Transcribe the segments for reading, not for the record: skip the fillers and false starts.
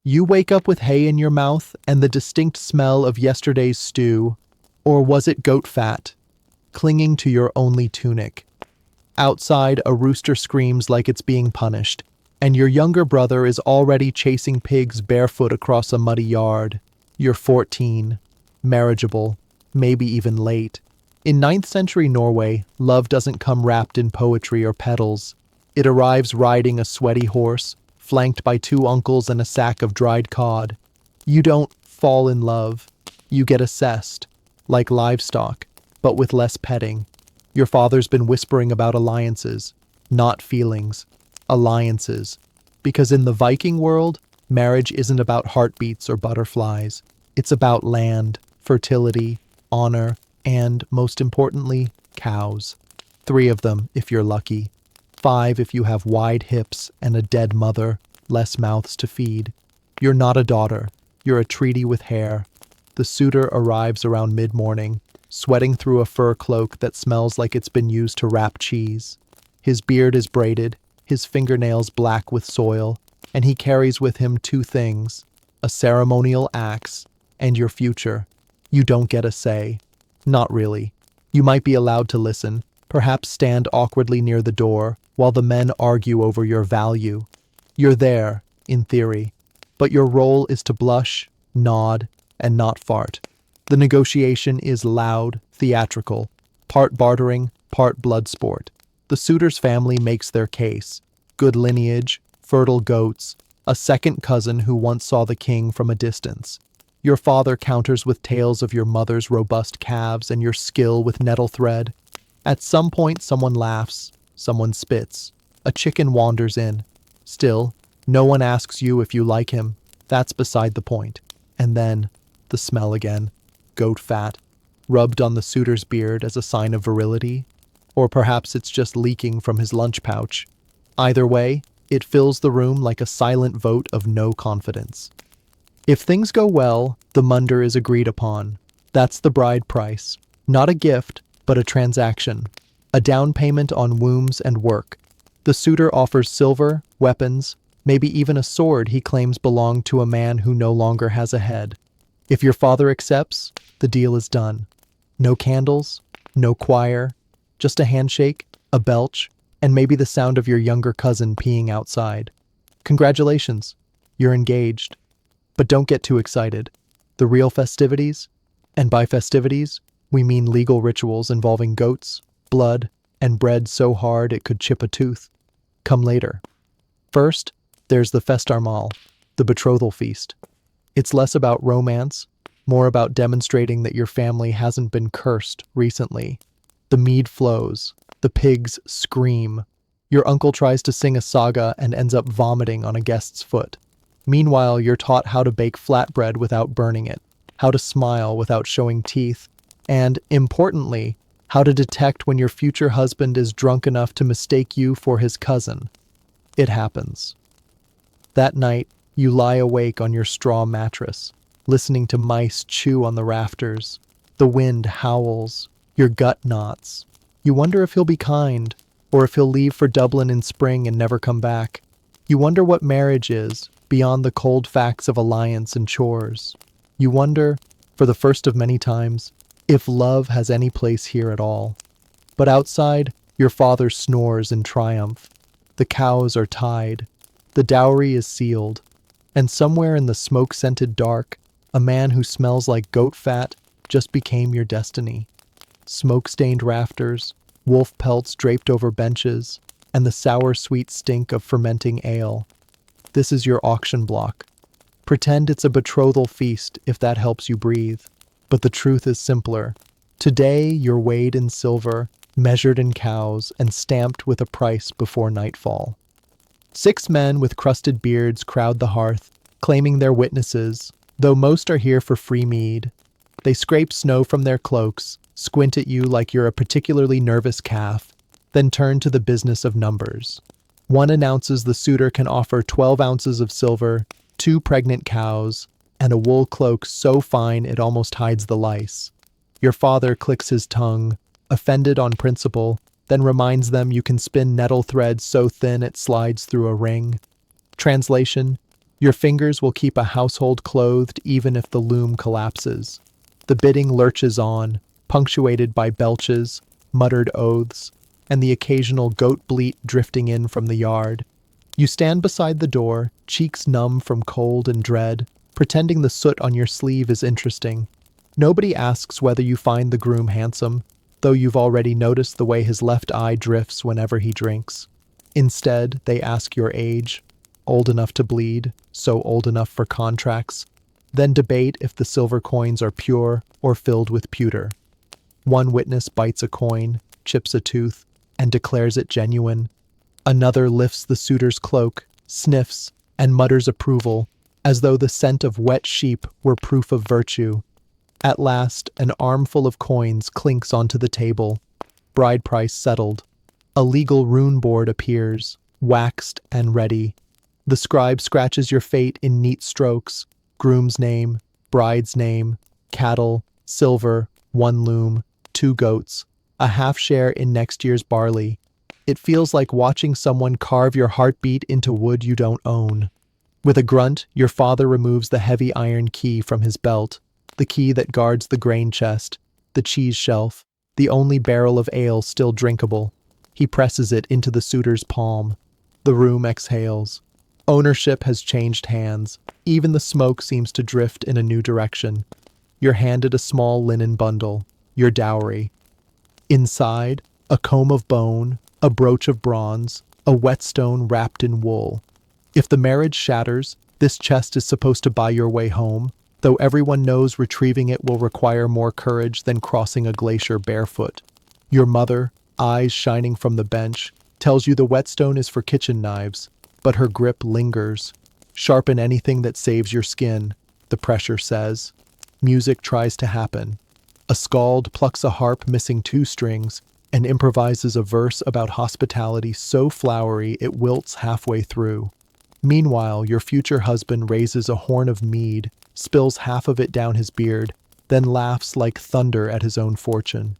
You wake up with hay in your mouth and the distinct smell of yesterday's stew, or was it goat fat, clinging to your only tunic. Outside, a rooster screams like it's being punished, and your younger brother is already chasing pigs barefoot across a muddy yard. You're 14, marriageable, maybe even late. In 9th century Norway, love doesn't come wrapped in poetry or petals. It arrives riding a sweaty horse, flanked by 2 uncles and a sack of dried cod. You don't fall in love. You get assessed, like livestock, but with less petting. Your father's been whispering about alliances, not feelings. Alliances. Because in the Viking world, marriage isn't about heartbeats or butterflies. It's about land, fertility, honor, and, most importantly, cows. 3 of them, if you're lucky. 5 if you have wide hips and a dead mother, less mouths to feed. You're not a daughter. You're a treaty with hair. The suitor arrives around mid-morning, sweating through a fur cloak that smells like it's been used to wrap cheese. His beard is braided, his fingernails black with soil, and he carries with him 2 things, a ceremonial axe and your future. You don't get a say. Not really. You might be allowed to listen, perhaps stand awkwardly near the door, while the men argue over your value. You're there, in theory, but your role is to blush, nod, and not fart. The negotiation is loud, theatrical, part bartering, part blood sport. The suitor's family makes their case. Good lineage, fertile goats, a second cousin who once saw the king from a distance. Your father counters with tales of your mother's robust calves and your skill with nettle thread. At some point, someone laughs, someone spits. A chicken wanders in. Still, no one asks you if you like him. That's beside the point. And then, the smell again. Goat fat, rubbed on the suitor's beard as a sign of virility, or perhaps it's just leaking from his lunch pouch. Either way, it fills the room like a silent vote of no confidence. If things go well, the munder is agreed upon. That's the bride price. Not a gift, but a transaction. A down payment on wombs and work. The suitor offers silver, weapons, maybe even a sword he claims belonged to a man who no longer has a head. If your father accepts, the deal is done. No candles, no choir, just a handshake, a belch, and maybe the sound of your younger cousin peeing outside. Congratulations, you're engaged. But don't get too excited. The real festivities, and by festivities, we mean legal rituals involving goats, blood, and bread so hard it could chip a tooth, come later. First, there's the festarmal, the betrothal feast. It's less about romance, more about demonstrating that your family hasn't been cursed recently. The mead flows, the pigs scream. Your uncle tries to sing a saga and ends up vomiting on a guest's foot. Meanwhile, you're taught how to bake flatbread without burning it, how to smile without showing teeth, and, importantly, how to detect when your future husband is drunk enough to mistake you for his cousin. It happens. That night, you lie awake on your straw mattress, listening to mice chew on the rafters. The wind howls, your gut knots. You wonder if he'll be kind, or if he'll leave for Dublin in spring and never come back. You wonder what marriage is, beyond the cold facts of alliance and chores. You wonder, for the first of many times, if love has any place here at all. But outside, your father snores in triumph. The cows are tied. The dowry is sealed. And somewhere in the smoke-scented dark, a man who smells like goat fat just became your destiny. Smoke-stained rafters, wolf pelts draped over benches, and the sour-sweet stink of fermenting ale. This is your auction block. Pretend it's a betrothal feast if that helps you breathe. But the truth is simpler. Today, you're weighed in silver, measured in cows, and stamped with a price before nightfall. 6 men with crusted beards crowd the hearth, claiming they're witnesses, though most are here for free mead. They scrape snow from their cloaks, squint at you like you're a particularly nervous calf, then turn to the business of numbers. One announces the suitor can offer 12 ounces of silver, 2 pregnant cows, and a wool cloak so fine it almost hides the lice. Your father clicks his tongue, offended on principle, then reminds them you can spin nettle thread so thin it slides through a ring. Translation: Your fingers will keep a household clothed even if the loom collapses. The bidding lurches on, punctuated by belches, muttered oaths, and the occasional goat bleat drifting in from the yard. You stand beside the door, cheeks numb from cold and dread, pretending the soot on your sleeve is interesting. Nobody asks whether you find the groom handsome, though you've already noticed the way his left eye drifts whenever he drinks. Instead, they ask your age, old enough to bleed, so old enough for contracts, then debate if the silver coins are pure or filled with pewter. One witness bites a coin, chips a tooth, and declares it genuine. Another lifts the suitor's cloak, sniffs, and mutters approval, as though the scent of wet sheep were proof of virtue. At last, an armful of coins clinks onto the table. Bride price settled. A legal rune board appears, waxed and ready. The scribe scratches your fate in neat strokes: groom's name, bride's name, cattle, silver, 1 loom, 2 goats, a half share in next year's barley. It feels like watching someone carve your heartbeat into wood you don't own. With a grunt, your father removes the heavy iron key from his belt, the key that guards the grain chest, the cheese shelf, the only barrel of ale still drinkable. He presses it into the suitor's palm. The room exhales. Ownership has changed hands. Even the smoke seems to drift in a new direction. You're handed a small linen bundle, your dowry. Inside, a comb of bone, a brooch of bronze, a whetstone wrapped in wool. If the marriage shatters, this chest is supposed to buy your way home, though everyone knows retrieving it will require more courage than crossing a glacier barefoot. Your mother, eyes shining from the bench, tells you the whetstone is for kitchen knives, but her grip lingers. Sharpen anything that saves your skin, the pressure says. Music tries to happen. A skald plucks a harp missing 2 strings and improvises a verse about hospitality so flowery it wilts halfway through. Meanwhile, your future husband raises a horn of mead, spills half of it down his beard, then laughs like thunder at his own fortune.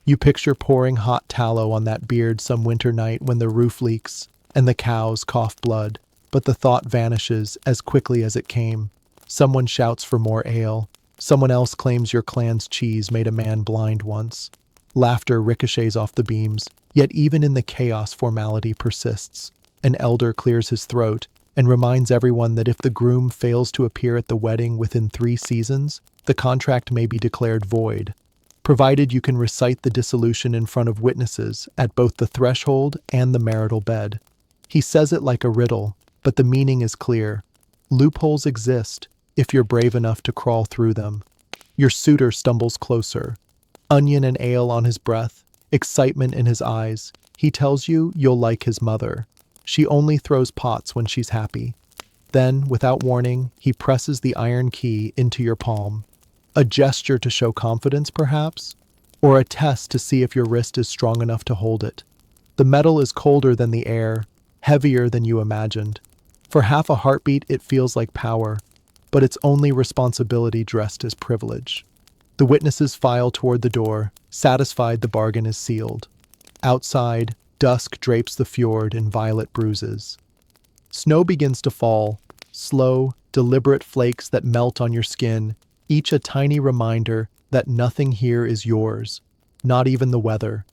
You picture pouring hot tallow on that beard some winter night when the roof leaks and the cows cough blood, but the thought vanishes as quickly as it came. Someone shouts for more ale. Someone else claims your clan's cheese made a man blind once. Laughter ricochets off the beams, yet even in the chaos formality persists. An elder clears his throat and reminds everyone that if the groom fails to appear at the wedding within 3 seasons, the contract may be declared void, provided you can recite the dissolution in front of witnesses at both the threshold and the marital bed. He says it like a riddle, but the meaning is clear. Loopholes exist if you're brave enough to crawl through them. Your suitor stumbles closer. Onion and ale on his breath, excitement in his eyes. He tells you you'll like his mother. She only throws pots when she's happy. Then, without warning, he presses the iron key into your palm. A gesture to show confidence, perhaps? Or a test to see if your wrist is strong enough to hold it. The metal is colder than the air, heavier than you imagined. For half a heartbeat, it feels like power, but it's only responsibility dressed as privilege. The witnesses file toward the door, satisfied the bargain is sealed. Outside, dusk drapes the fjord in violet bruises. Snow begins to fall, slow, deliberate flakes that melt on your skin, each a tiny reminder that nothing here is yours, not even the weather.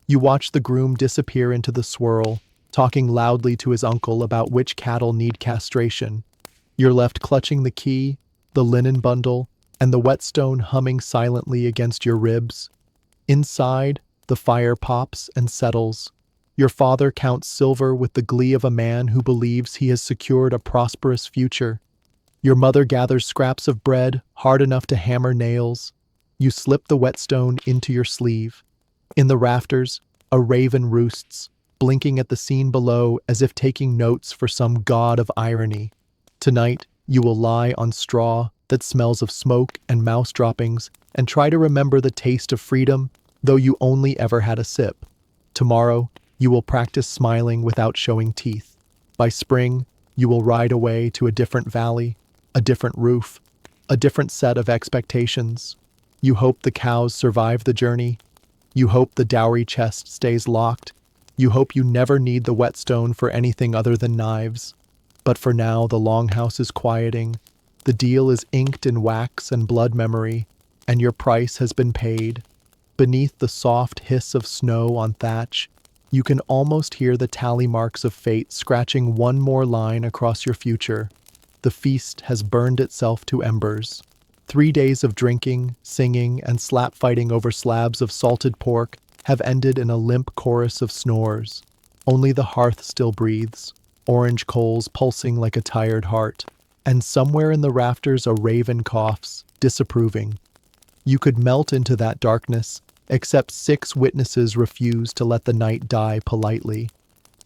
You watch the groom disappear into the swirl, talking loudly to his uncle about which cattle need castration. You're left clutching the key, the linen bundle, and the whetstone humming silently against your ribs. Inside, the fire pops and settles. Your father counts silver with the glee of a man who believes he has secured a prosperous future. Your mother gathers scraps of bread hard enough to hammer nails. You slip the whetstone into your sleeve. In the rafters, a raven roosts, blinking at the scene below as if taking notes for some god of irony. Tonight, you will lie on straw that smells of smoke and mouse droppings and try to remember the taste of freedom, though you only ever had a sip. Tomorrow, you will practice smiling without showing teeth. By spring, you will ride away to a different valley, a different roof, a different set of expectations. You hope the cows survive the journey. You hope the dowry chest stays locked. You hope you never need the whetstone for anything other than knives. But for now, the longhouse is quieting. The deal is inked in wax and blood memory, and your price has been paid. Beneath the soft hiss of snow on thatch, you can almost hear the tally marks of fate scratching one more line across your future. The feast has burned itself to embers. 3 days of drinking, singing, and slap fighting over slabs of salted pork have ended in a limp chorus of snores. Only the hearth still breathes, orange coals pulsing like a tired heart, and somewhere in the rafters a raven coughs, disapproving. You could melt into that darkness, except 6 witnesses refuse to let the night die politely.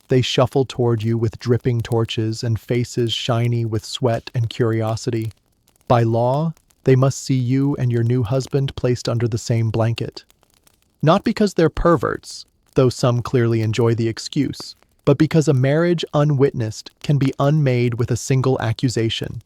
They shuffle toward you with dripping torches and faces shiny with sweat and curiosity. By law, they must see you and your new husband placed under the same blanket. Not because they're perverts, though some clearly enjoy the excuse, but because a marriage unwitnessed can be unmade with a single accusation.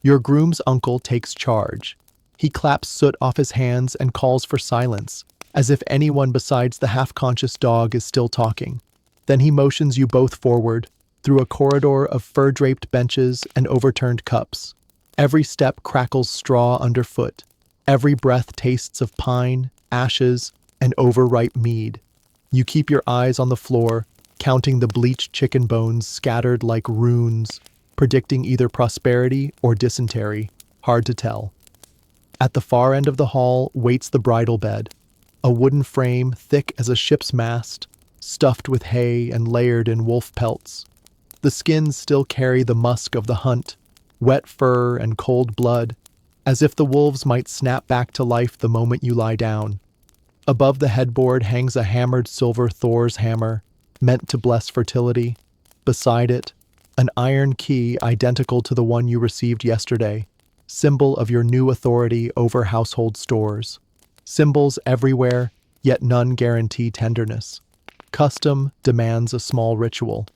Your groom's uncle takes charge. He claps soot off his hands and calls for silence, as if anyone besides the half-conscious dog is still talking. Then he motions you both forward, through a corridor of fur-draped benches and overturned cups. Every step crackles straw underfoot. Every breath tastes of pine, ashes, and overripe mead. You keep your eyes on the floor, counting the bleached chicken bones scattered like runes, predicting either prosperity or dysentery, hard to tell. At the far end of the hall waits the bridal bed, a wooden frame thick as a ship's mast, stuffed with hay and layered in wolf pelts. The skins still carry the musk of the hunt, wet fur and cold blood, as if the wolves might snap back to life the moment you lie down. Above the headboard hangs a hammered silver Thor's hammer, meant to bless fertility. Beside it, an iron key identical to the one you received yesterday, symbol of your new authority over household stores. Symbols everywhere, yet none guarantee tenderness. Custom demands a small ritual.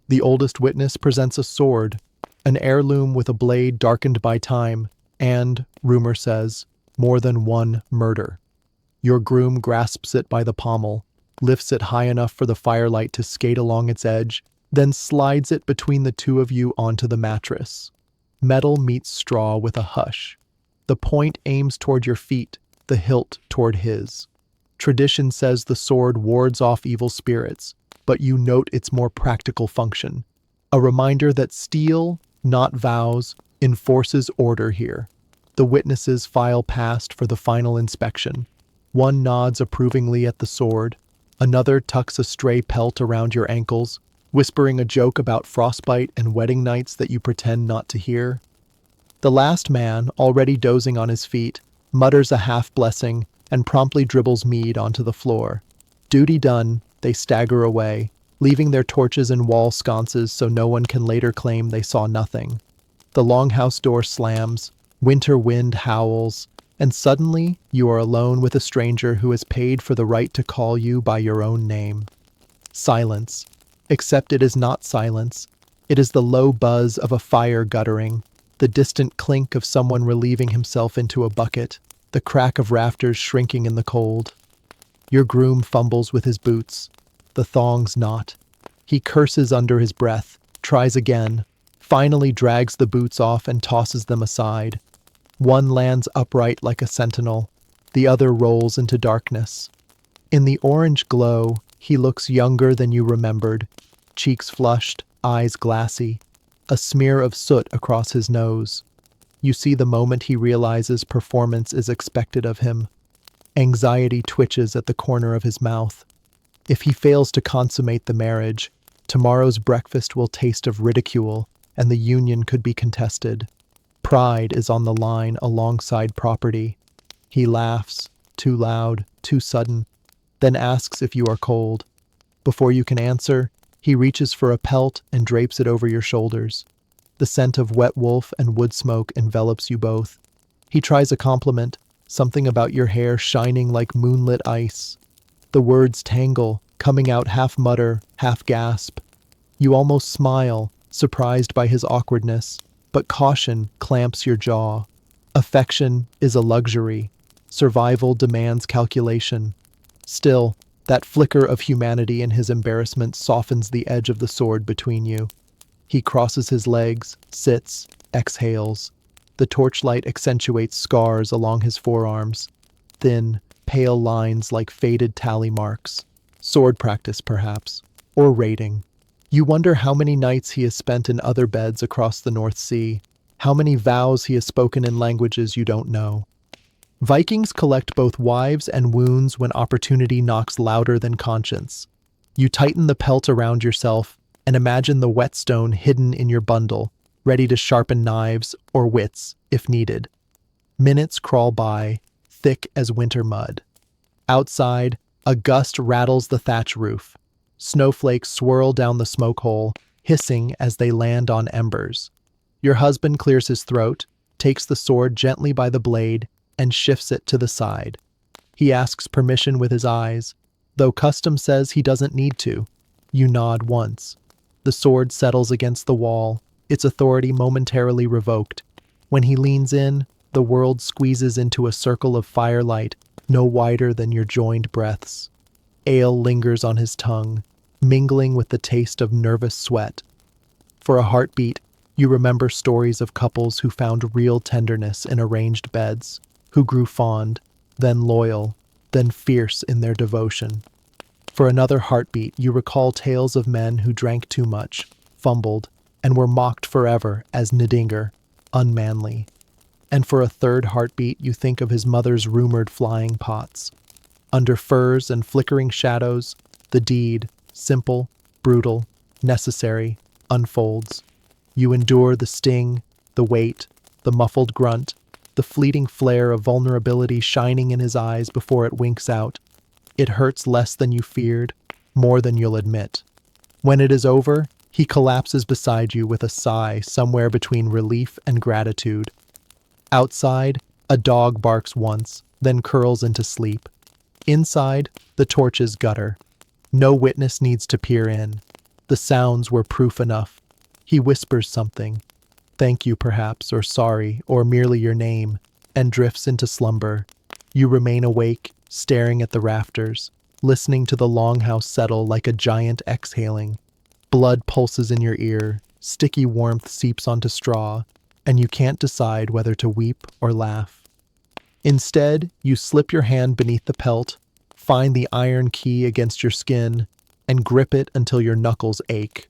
The oldest witness presents a sword, an heirloom with a blade darkened by time, and, rumor says, more than one murder. Your groom grasps it by the pommel, lifts it high enough for the firelight to skate along its edge, then slides it between the two of you onto the mattress. Metal meets straw with a hush. The point aims toward your feet, the hilt toward his. Tradition says the sword wards off evil spirits, but you note its more practical function. A reminder that steel, not vows, enforces order here. The witnesses file past for the final inspection. One nods approvingly at the sword. Another tucks a stray pelt around your ankles, whispering a joke about frostbite and wedding nights that you pretend not to hear. The last man, already dozing on his feet, mutters a half-blessing and promptly dribbles mead onto the floor. Duty done, they stagger away, leaving their torches in wall sconces so no one can later claim they saw nothing. The longhouse door slams, winter wind howls, and suddenly you are alone with a stranger who has paid for the right to call you by your own name. Silence. Except it is not silence. It is the low buzz of a fire guttering, the distant clink of someone relieving himself into a bucket, the crack of rafters shrinking in the cold. Your groom fumbles with his boots. The thongs knot. He curses under his breath, tries again, finally drags the boots off and tosses them aside. One lands upright like a sentinel, the other rolls into darkness. In the orange glow, he looks younger than you remembered, cheeks flushed, eyes glassy, a smear of soot across his nose. You see the moment he realizes performance is expected of him. Anxiety twitches at the corner of his mouth. If he fails to consummate the marriage, tomorrow's breakfast will taste of ridicule, and the union could be contested. Pride is on the line alongside property. He laughs, too loud, too sudden, then asks if you are cold. Before you can answer, he reaches for a pelt and drapes it over your shoulders. The scent of wet wolf and wood smoke envelops you both. He tries a compliment, something about your hair shining like moonlit ice. The words tangle, coming out half mutter, half gasp. You almost smile, surprised by his awkwardness, but caution clamps your jaw. Affection is a luxury. Survival demands calculation. Still, that flicker of humanity in his embarrassment softens the edge of the sword between you. He crosses his legs, sits, exhales. The torchlight accentuates scars along his forearms, thin, pale lines like faded tally marks. Sword practice, perhaps, or raiding. You wonder how many nights he has spent in other beds across the North Sea, how many vows he has spoken in languages you don't know. Vikings collect both wives and wounds when opportunity knocks louder than conscience. You tighten the pelt around yourself and imagine the whetstone hidden in your bundle, ready to sharpen knives or wits if needed. Minutes crawl by, thick as winter mud. Outside, a gust rattles the thatch roof. Snowflakes swirl down the smoke hole, hissing as they land on embers. Your husband clears his throat, takes the sword gently by the blade, and shifts it to the side. He asks permission with his eyes, though custom says he doesn't need to. You nod once. The sword settles against the wall, its authority momentarily revoked. When he leans in, the world squeezes into a circle of firelight no wider than your joined breaths. Ale lingers on his tongue, mingling with the taste of nervous sweat. For a heartbeat, you remember stories of couples who found real tenderness in arranged beds, who grew fond, then loyal, then fierce in their devotion. For another heartbeat, you recall tales of men who drank too much, fumbled, and were mocked forever as Nidingar, unmanly. And for a third heartbeat, you think of his mother's rumored flying pots. Under firs and flickering shadows, the deed, simple, brutal, necessary, unfolds. You endure the sting, the weight, the muffled grunt, the fleeting flare of vulnerability shining in his eyes before it winks out. It hurts less than you feared, more than you'll admit. When it is over, he collapses beside you with a sigh somewhere between relief and gratitude. Outside, a dog barks once, then curls into sleep. Inside, the torches gutter. No witness needs to peer in. The sounds were proof enough. He whispers something. Thank you, perhaps, or sorry, or merely your name, and drifts into slumber. You remain awake, staring at the rafters, listening to the longhouse settle like a giant exhaling. Blood pulses in your ear, sticky warmth seeps onto straw, and you can't decide whether to weep or laugh. Instead, you slip your hand beneath the pelt, find the iron key against your skin, and grip it until your knuckles ache.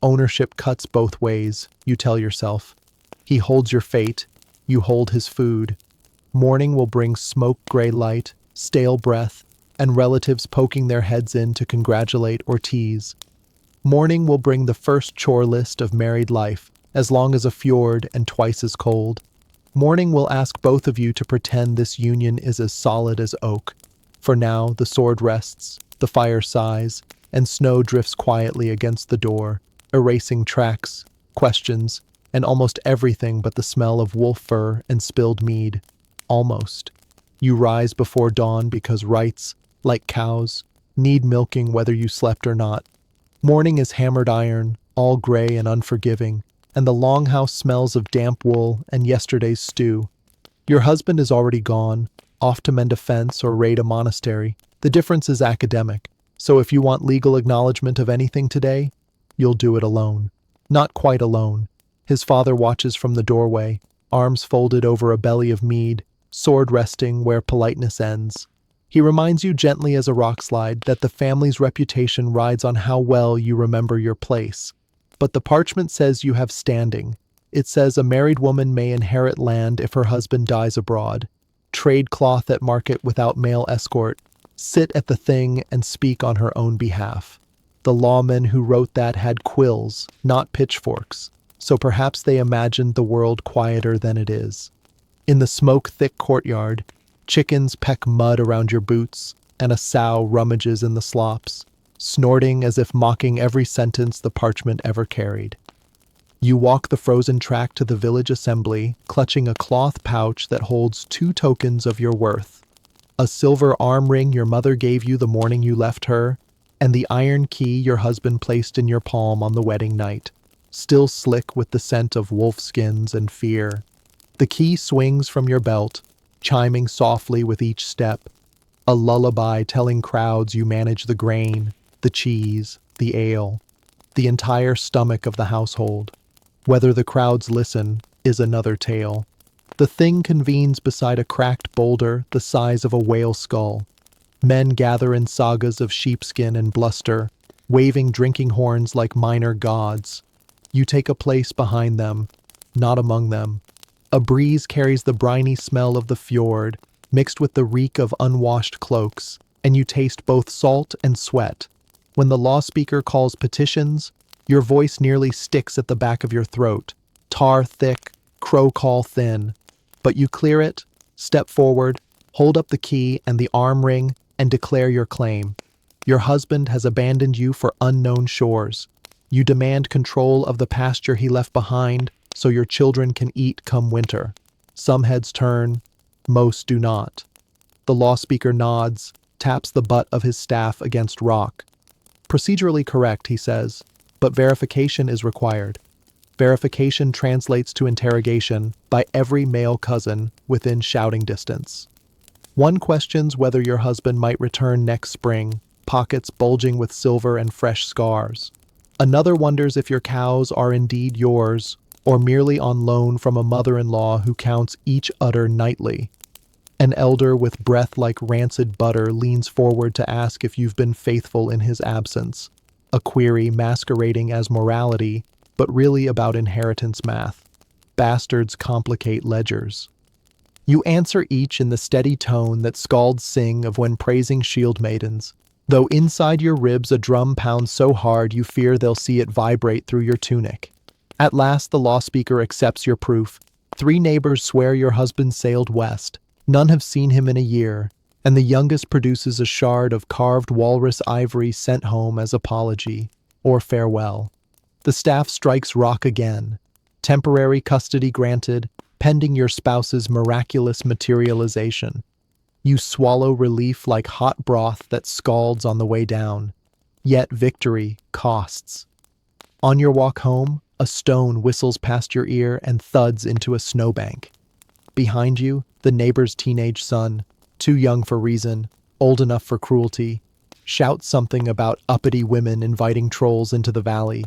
Ownership cuts both ways, you tell yourself. He holds your fate, you hold his food. Morning will bring smoke-gray light, stale breath, and relatives poking their heads in to congratulate or tease. Morning will bring the first chore list of married life, as long as a fjord and twice as cold. Morning will ask both of you to pretend this union is as solid as oak. For now, the sword rests, the fire sighs, and snow drifts quietly against the door, erasing tracks, questions, and almost everything but the smell of wolf fur and spilled mead. Almost. You rise before dawn because rights, like cows, need milking whether you slept or not. Morning is hammered iron, all gray and unforgiving, and the longhouse smells of damp wool and yesterday's stew. Your husband is already gone, off to mend a fence or raid a monastery. The difference is academic, so if you want legal acknowledgement of anything today, you'll do it alone. Not quite alone. His father watches from the doorway, arms folded over a belly of mead, sword resting where politeness ends. He reminds you gently as a rockslide that the family's reputation rides on how well you remember your place. But the parchment says you have standing. It says a married woman may inherit land if her husband dies abroad, trade cloth at market without male escort, sit at the thing and speak on her own behalf. The lawmen who wrote that had quills, not pitchforks, so perhaps they imagined the world quieter than it is. In the smoke-thick courtyard, chickens peck mud around your boots, and a sow rummages in the slops, snorting as if mocking every sentence the parchment ever carried. You walk the frozen track to the village assembly, clutching a cloth pouch that holds 2 tokens of your worth. A silver arm ring your mother gave you the morning you left her, and the iron key your husband placed in your palm on the wedding night, still slick with the scent of wolf skins and fear. The key swings from your belt, chiming softly with each step, a lullaby telling crowds you manage the grain, the cheese, the ale. the entire stomach of the household. Whether the crowds listen is another tale. The thing convenes beside a cracked boulder the size of a whale skull. Men gather in sagas of sheepskin and bluster, waving drinking horns like minor gods. You take a place behind them, not among them. A breeze carries the briny smell of the fjord, mixed with the reek of unwashed cloaks, and you taste both salt and sweat. When the law speaker calls petitions, your voice nearly sticks at the back of your throat, tar thick, crow call thin. But you clear it, step forward, hold up the key and the arm ring, and declare your claim. Your husband has abandoned you for unknown shores. You demand control of the pasture he left behind so your children can eat come winter. Some heads turn, most do not. The law speaker nods, taps the butt of his staff against rock. Procedurally correct, he says, but verification is required. Verification translates to interrogation by every male cousin within shouting distance. One questions whether your husband might return next spring, pockets bulging with silver and fresh scars. Another wonders if your cows are indeed yours, or merely on loan from a mother-in-law who counts each udder nightly. An elder with breath like rancid butter leans forward to ask if you've been faithful in his absence, a query masquerading as morality, but really about inheritance math. Bastards complicate ledgers. You answer each in the steady tone that skalds sing of when praising shield maidens, though inside your ribs a drum pounds so hard you fear they'll see it vibrate through your tunic. At last the law speaker accepts your proof. 3 neighbors swear your husband sailed west. None have seen him in a year, and the youngest produces a shard of carved walrus ivory sent home as apology, or farewell. The staff strikes rock again. Temporary custody granted, pending your spouse's miraculous materialization. You swallow relief like hot broth that scalds on the way down. Yet victory costs. On your walk home, a stone whistles past your ear and thuds into a snowbank. Behind you, the neighbor's teenage son, too young for reason, old enough for cruelty, shouts something about uppity women inviting trolls into the valley.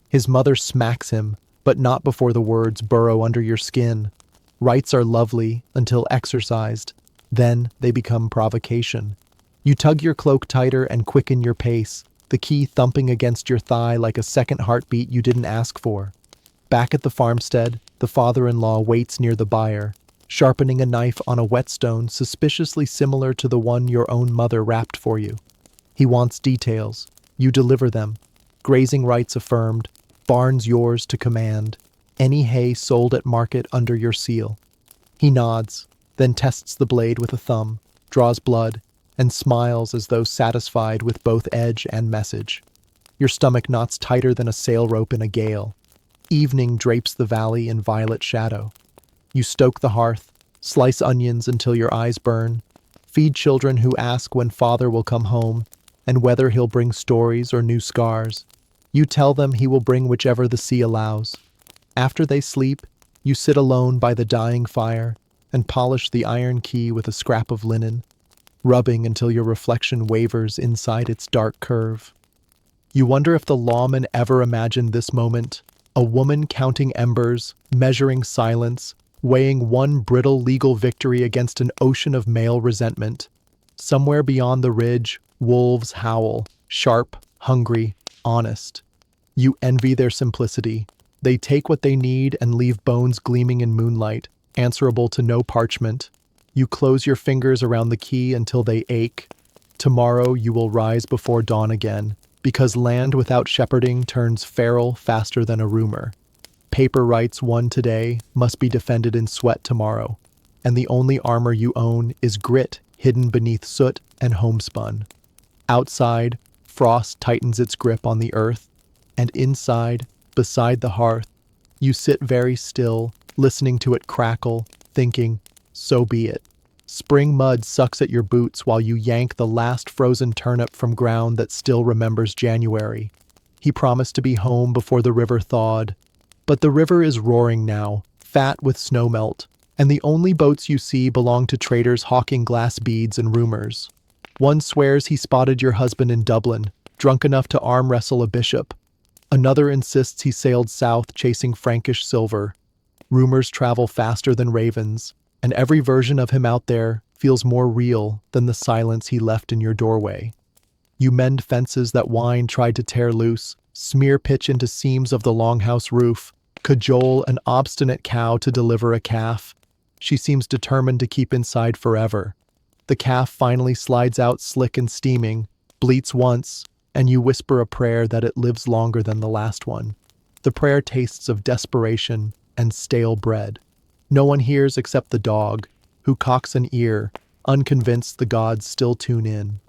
His mother smacks him, but not before the words burrow under your skin. Rights are lovely until exercised. Then they become provocation. You tug your cloak tighter and quicken your pace, the key thumping against your thigh like a second heartbeat you didn't ask for. Back at the farmstead, the father-in-law waits near the byre, sharpening a knife on a whetstone suspiciously similar to the one your own mother wrapped for you. He wants details. You deliver them. Grazing rights affirmed, barns yours to command, any hay sold at market under your seal. He nods, then tests the blade with a thumb, draws blood, and smiles as though satisfied with both edge and message. Your stomach knots tighter than a sail rope in a gale. Evening drapes the valley in violet shadow. You stoke the hearth, slice onions until your eyes burn, feed children who ask when father will come home, and whether he'll bring stories or new scars. You tell them he will bring whichever the sea allows. After they sleep, you sit alone by the dying fire and polish the iron key with a scrap of linen, rubbing until your reflection wavers inside its dark curve. You wonder if the lawman ever imagined this moment, a woman counting embers, measuring silence, weighing one brittle legal victory against an ocean of male resentment. Somewhere beyond the ridge, wolves howl, sharp, hungry, honest. You envy their simplicity. They take what they need and leave bones gleaming in moonlight, answerable to no parchment. You close your fingers around the key until they ache. Tomorrow you will rise before dawn again, because land without shepherding turns feral faster than a rumor. Paper rights won today must be defended in sweat tomorrow, and the only armor you own is grit hidden beneath soot and homespun. Outside, frost tightens its grip on the earth, and inside, beside the hearth, you sit very still, listening to it crackle, thinking, so be it. Spring mud sucks at your boots while you yank the last frozen turnip from ground that still remembers January. He promised to be home before the river thawed. But the river is roaring now, fat with snowmelt, and the only boats you see belong to traders hawking glass beads and rumors. One swears he spotted your husband in Dublin, drunk enough to arm wrestle a bishop. Another insists he sailed south chasing Frankish silver. Rumors travel faster than ravens, and every version of him out there feels more real than the silence he left in your doorway. You mend fences that wine tried to tear loose, smear pitch into seams of the longhouse roof, cajole an obstinate cow to deliver a calf. She seems determined to keep inside forever. The calf finally slides out slick and steaming, bleats once, and you whisper a prayer that it lives longer than the last one. The prayer tastes of desperation and stale bread. No one hears except the dog, who cocks an ear, unconvinced the gods still tune in.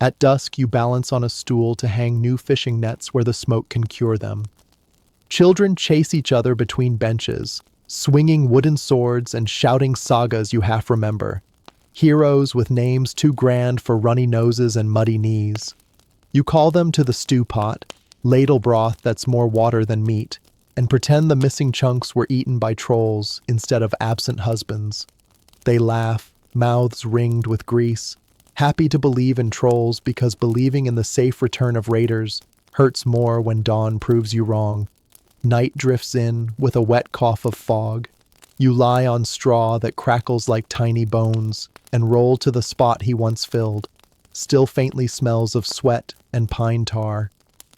At dusk, you balance on a stool to hang new fishing nets where the smoke can cure them. Children chase each other between benches, swinging wooden swords and shouting sagas you half remember. Heroes with names too grand for runny noses and muddy knees. You call them to the stew pot, ladle broth that's more water than meat, and pretend the missing chunks were eaten by trolls instead of absent husbands. They laugh, mouths ringed with grease, happy to believe in trolls because believing in the safe return of raiders hurts more when dawn proves you wrong. Night drifts in with a wet cough of fog. You lie on straw that crackles like tiny bones and roll to the spot he once filled. Still faintly smells of sweat and pine tar.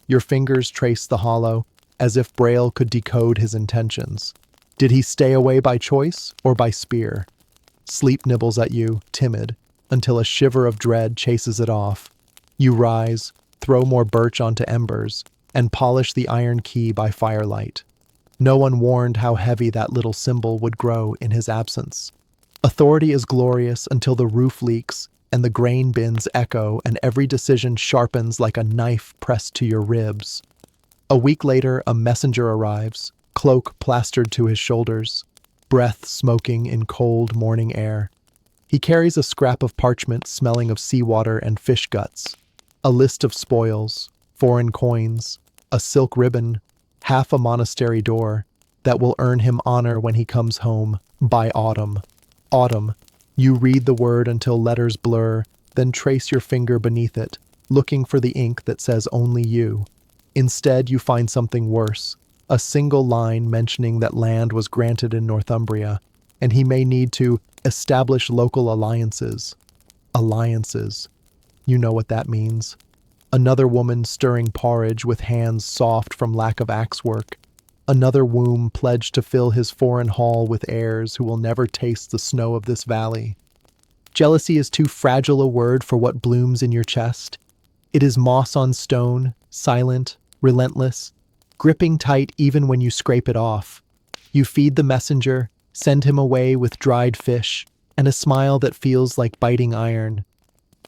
Your fingers trace the hollow, as if Braille could decode his intentions. Did he stay away by choice or by spear? Sleep nibbles at you, timid, until a shiver of dread chases it off. You rise, throw more birch onto embers, and polish the iron key by firelight. No one warned how heavy that little symbol would grow in his absence. Authority is glorious until the roof leaks and the grain bins echo and every decision sharpens like a knife pressed to your ribs. A week later, a messenger arrives, cloak plastered to his shoulders, breath smoking in cold morning air. He carries a scrap of parchment smelling of seawater and fish guts, a list of spoils, foreign coins, a silk ribbon, half a monastery door that will earn him honor when he comes home by autumn. Autumn. You read the word until letters blur, then trace your finger beneath it, looking for the ink that says only you. Instead, you find something worse, a single line mentioning that land was granted in Northumbria, and he may need to establish local alliances. Alliances. You know what that means. Another woman stirring porridge with hands soft from lack of axe work. Another womb pledged to fill his foreign hall with heirs who will never taste the snow of this valley. Jealousy is too fragile a word for what blooms in your chest. It is moss on stone, silent, relentless, gripping tight even when you scrape it off. You feed the messenger, send him away with dried fish, and a smile that feels like biting iron.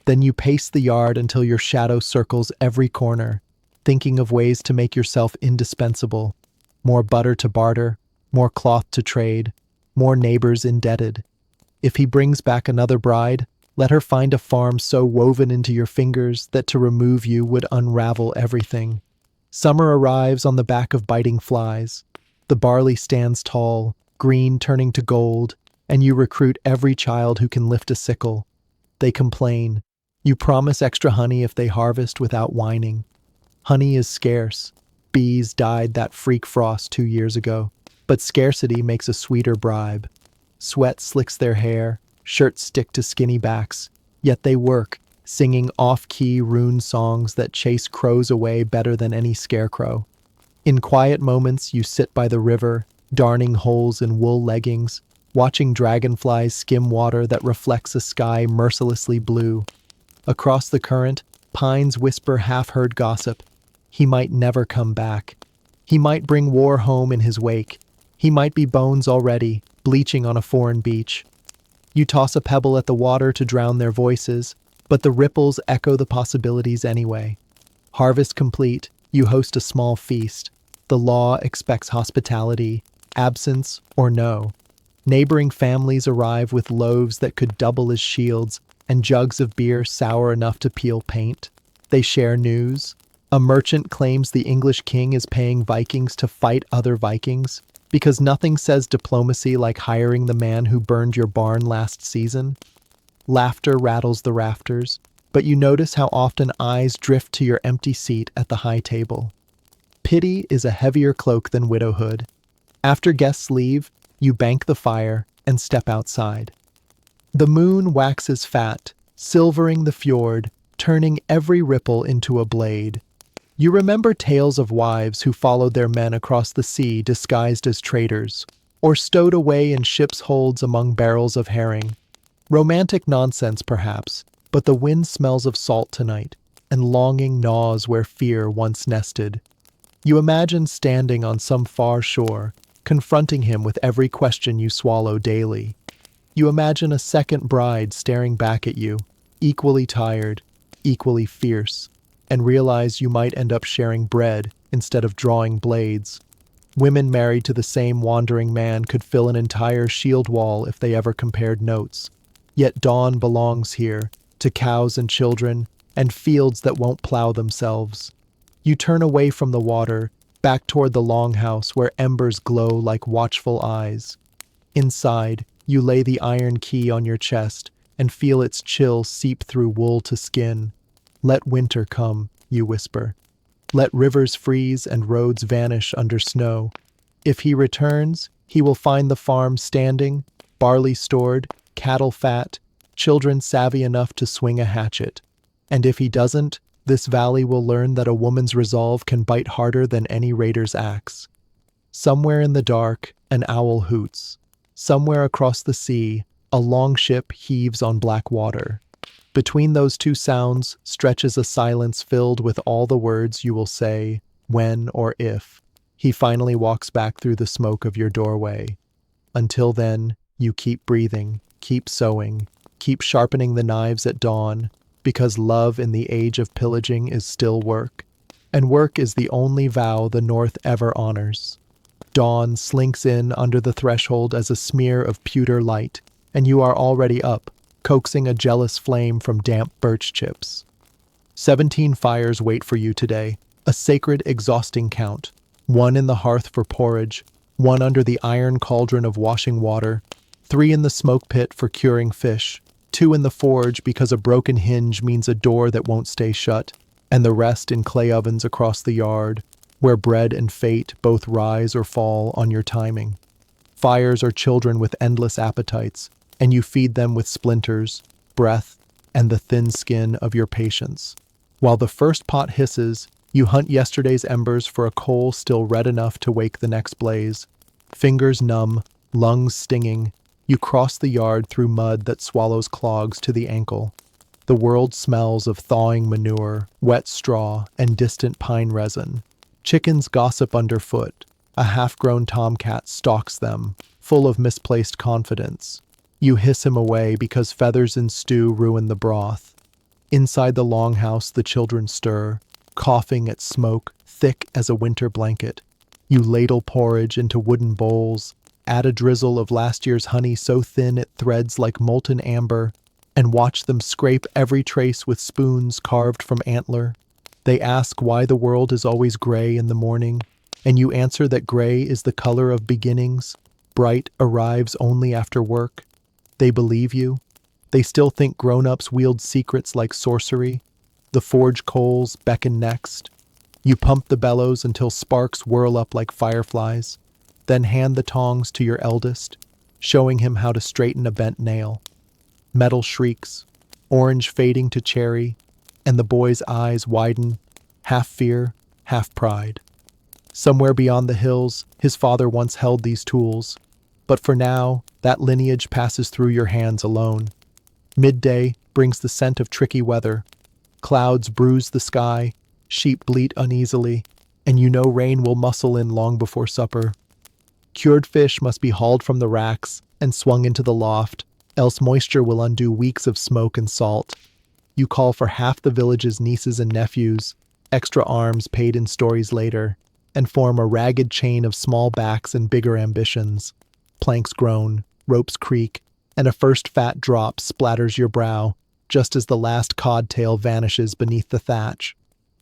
Then you pace the yard until your shadow circles every corner, thinking of ways to make yourself indispensable. More butter to barter, more cloth to trade, more neighbors indebted. If he brings back another bride, let her find a farm so woven into your fingers that to remove you would unravel everything. Summer arrives on the back of biting flies. The barley stands tall, green turning to gold, and you recruit every child who can lift a sickle. They complain. You promise extra honey if they harvest without whining. Honey is scarce. Bees died that freak frost 2 years ago, but scarcity makes a sweeter bribe. Sweat slicks their hair, shirts stick to skinny backs, yet they work, singing off-key rune songs that chase crows away better than any scarecrow. In quiet moments, you sit by the river, darning holes in wool leggings, watching dragonflies skim water that reflects a sky mercilessly blue. Across the current, pines whisper half-heard gossip. He might never come back. He might bring war home in his wake. He might be bones already, bleaching on a foreign beach. You toss a pebble at the water to drown their voices, but the ripples echo the possibilities anyway. Harvest complete, you host a small feast. The law expects hospitality, absence or no. Neighboring families arrive with loaves that could double as shields and jugs of beer sour enough to peel paint. They share news. A merchant claims the English king is paying Vikings to fight other Vikings, because nothing says diplomacy like hiring the man who burned your barn last season. Laughter rattles the rafters, but you notice how often eyes drift to your empty seat at the high table. Pity is a heavier cloak than widowhood. After guests leave, you bank the fire and step outside. The moon waxes fat, silvering the fjord, turning every ripple into a blade. You remember tales of wives who followed their men across the sea disguised as traders, or stowed away in ships' holds among barrels of herring. Romantic nonsense, perhaps, but the wind smells of salt tonight, and longing gnaws where fear once nested. You imagine standing on some far shore, confronting him with every question you swallow daily. You imagine a second bride staring back at you, equally tired, equally fierce, and realize you might end up sharing bread instead of drawing blades. Women married to the same wandering man could fill an entire shield wall if they ever compared notes. Yet dawn belongs here, to cows and children, and fields that won't plow themselves. You turn away from the water, back toward the longhouse where embers glow like watchful eyes. Inside, you lay the iron key on your chest and feel its chill seep through wool to skin. Let winter come, you whisper. Let rivers freeze and roads vanish under snow. If he returns, he will find the farm standing, barley stored, cattle fat, children savvy enough to swing a hatchet. And if he doesn't, this valley will learn that a woman's resolve can bite harder than any raider's axe. Somewhere in the dark, an owl hoots. Somewhere across the sea, a longship heaves on black water. Between those two sounds stretches a silence filled with all the words you will say, when or if he finally walks back through the smoke of your doorway. Until then, you keep breathing, keep sewing, keep sharpening the knives at dawn, because love in the age of pillaging is still work, and work is the only vow the North ever honors. Dawn slinks in under the threshold as a smear of pewter light, and you are already up, coaxing a jealous flame from damp birch chips. 17 fires wait for you today, a sacred, exhausting count. One in the hearth for porridge, one under the iron cauldron of washing water, 3 in the smoke pit for curing fish, 2 in the forge because a broken hinge means a door that won't stay shut, and the rest in clay ovens across the yard, where bread and fate both rise or fall on your timing. Fires are children with endless appetites, and you feed them with splinters, breath, and the thin skin of your patience. While the first pot hisses, you hunt yesterday's embers for a coal still red enough to wake the next blaze. Fingers numb, lungs stinging, you cross the yard through mud that swallows clogs to the ankle. The world smells of thawing manure, wet straw, and distant pine resin. Chickens gossip underfoot. A half-grown tomcat stalks them, full of misplaced confidence. You hiss him away because feathers in stew ruin the broth. Inside the longhouse, the children stir, coughing at smoke thick as a winter blanket. You ladle porridge into wooden bowls, add a drizzle of last year's honey so thin it threads like molten amber, and watch them scrape every trace with spoons carved from antler. They ask why the world is always gray in the morning, and you answer that gray is the color of beginnings. Bright arrives only after work. They believe you. They still think grown-ups wield secrets like sorcery. The forge coals beckon next. You pump the bellows until sparks whirl up like fireflies, then hand the tongs to your eldest, showing him how to straighten a bent nail. Metal shrieks, orange fading to cherry, and the boy's eyes widen, half fear, half pride. Somewhere beyond the hills, his father once held these tools, but for now, that lineage passes through your hands alone. Midday brings the scent of tricky weather. Clouds bruise the sky, sheep bleat uneasily, and you know rain will muscle in long before supper. Cured fish must be hauled from the racks and swung into the loft, else moisture will undo weeks of smoke and salt. You call for half the village's nieces and nephews, extra arms paid in stories later, and form a ragged chain of small backs and bigger ambitions. Planks groan, ropes creak, and a first fat drop splatters your brow, just as the last codtail vanishes beneath the thatch.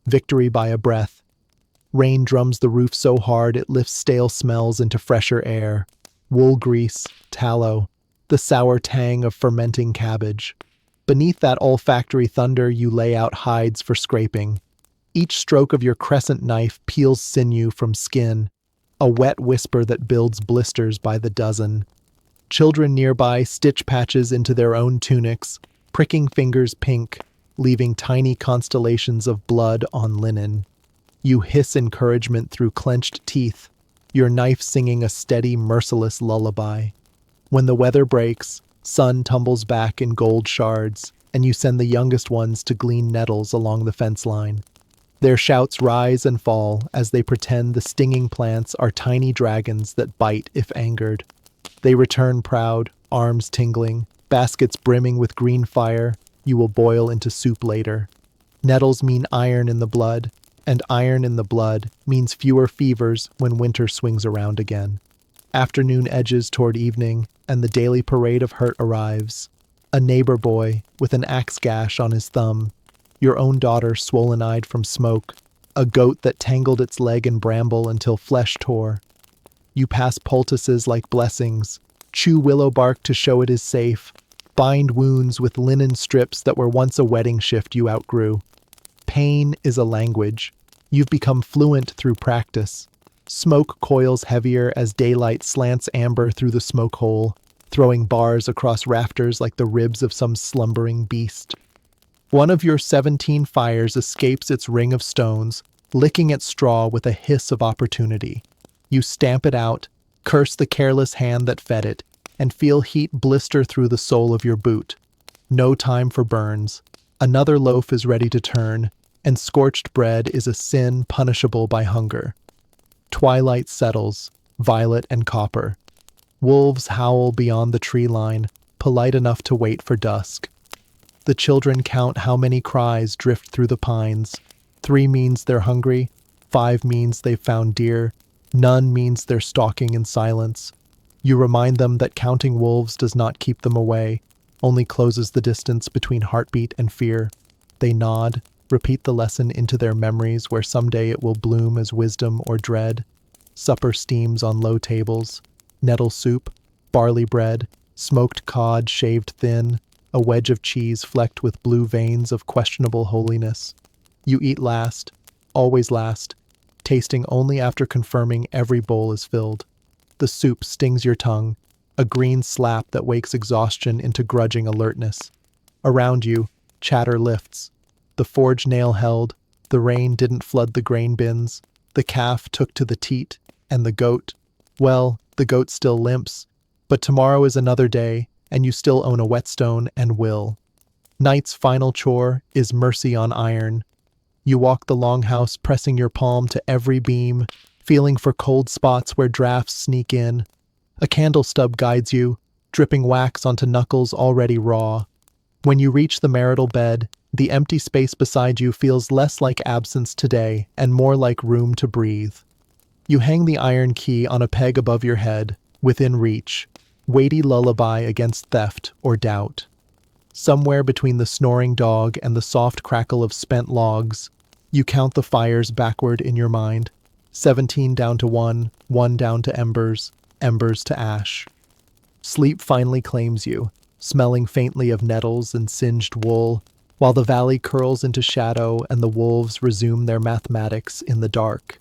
Victory by a breath. Rain drums the roof so hard it lifts stale smells into fresher air. Wool grease, tallow, the sour tang of fermenting cabbage. Beneath that olfactory thunder you lay out hides for scraping. Each stroke of your crescent knife peels sinew from skin, a wet whisper that builds blisters by the dozen. Children nearby stitch patches into their own tunics, pricking fingers pink, leaving tiny constellations of blood on linen. You hiss encouragement through clenched teeth, your knife singing a steady, merciless lullaby. When the weather breaks, sun tumbles back in gold shards, and you send the youngest ones to glean nettles along the fence line. Their shouts rise and fall as they pretend the stinging plants are tiny dragons that bite if angered. They return proud, arms tingling, baskets brimming with green fire you will boil into soup later. Nettles mean iron in the blood, and iron in the blood means fewer fevers when winter swings around again. Afternoon edges toward evening, and the daily parade of hurt arrives. A neighbor boy with an axe gash on his thumb, your own daughter swollen-eyed from smoke, a goat that tangled its leg in bramble until flesh tore. You pass poultices like blessings, chew willow bark to show it is safe, bind wounds with linen strips that were once a wedding shift you outgrew. Pain is a language. You've become fluent through practice. Smoke coils heavier as daylight slants amber through the smoke hole, throwing bars across rafters like the ribs of some slumbering beast. One of your 17 fires escapes its ring of stones, licking at straw with a hiss of opportunity. You stamp it out, curse the careless hand that fed it, and feel heat blister through the sole of your boot. No time for burns. Another loaf is ready to turn, and scorched bread is a sin punishable by hunger. Twilight settles, violet and copper. Wolves howl beyond the tree line, polite enough to wait for dusk. The children count how many cries drift through the pines. 3 means they're hungry, 5 means they've found deer, none means they're stalking in silence. You remind them that counting wolves does not keep them away, only closes the distance between heartbeat and fear. They nod, repeat the lesson into their memories where someday it will bloom as wisdom or dread. Supper steams on low tables. Nettle soup, barley bread, smoked cod shaved thin, a wedge of cheese flecked with blue veins of questionable holiness. You eat last, always last, tasting only after confirming every bowl is filled. The soup stings your tongue, a green slap that wakes exhaustion into grudging alertness. Around you, chatter lifts. The forge nail held, the rain didn't flood the grain bins, the calf took to the teat, and the goat, well, the goat still limps. But tomorrow is another day, and you still own a whetstone and will. Night's final chore is mercy on iron. You walk the longhouse pressing your palm to every beam, feeling for cold spots where drafts sneak in. A candle stub guides you, dripping wax onto knuckles already raw. When you reach the marital bed, the empty space beside you feels less like absence today and more like room to breathe. You hang the iron key on a peg above your head, within reach, weighty lullaby against theft or doubt. Somewhere between the snoring dog and the soft crackle of spent logs, you count the fires backward in your mind. 17 down to 1, 1 down to embers, embers to ash. Sleep finally claims you, smelling faintly of nettles and singed wool, while the valley curls into shadow and the wolves resume their mathematics in the dark.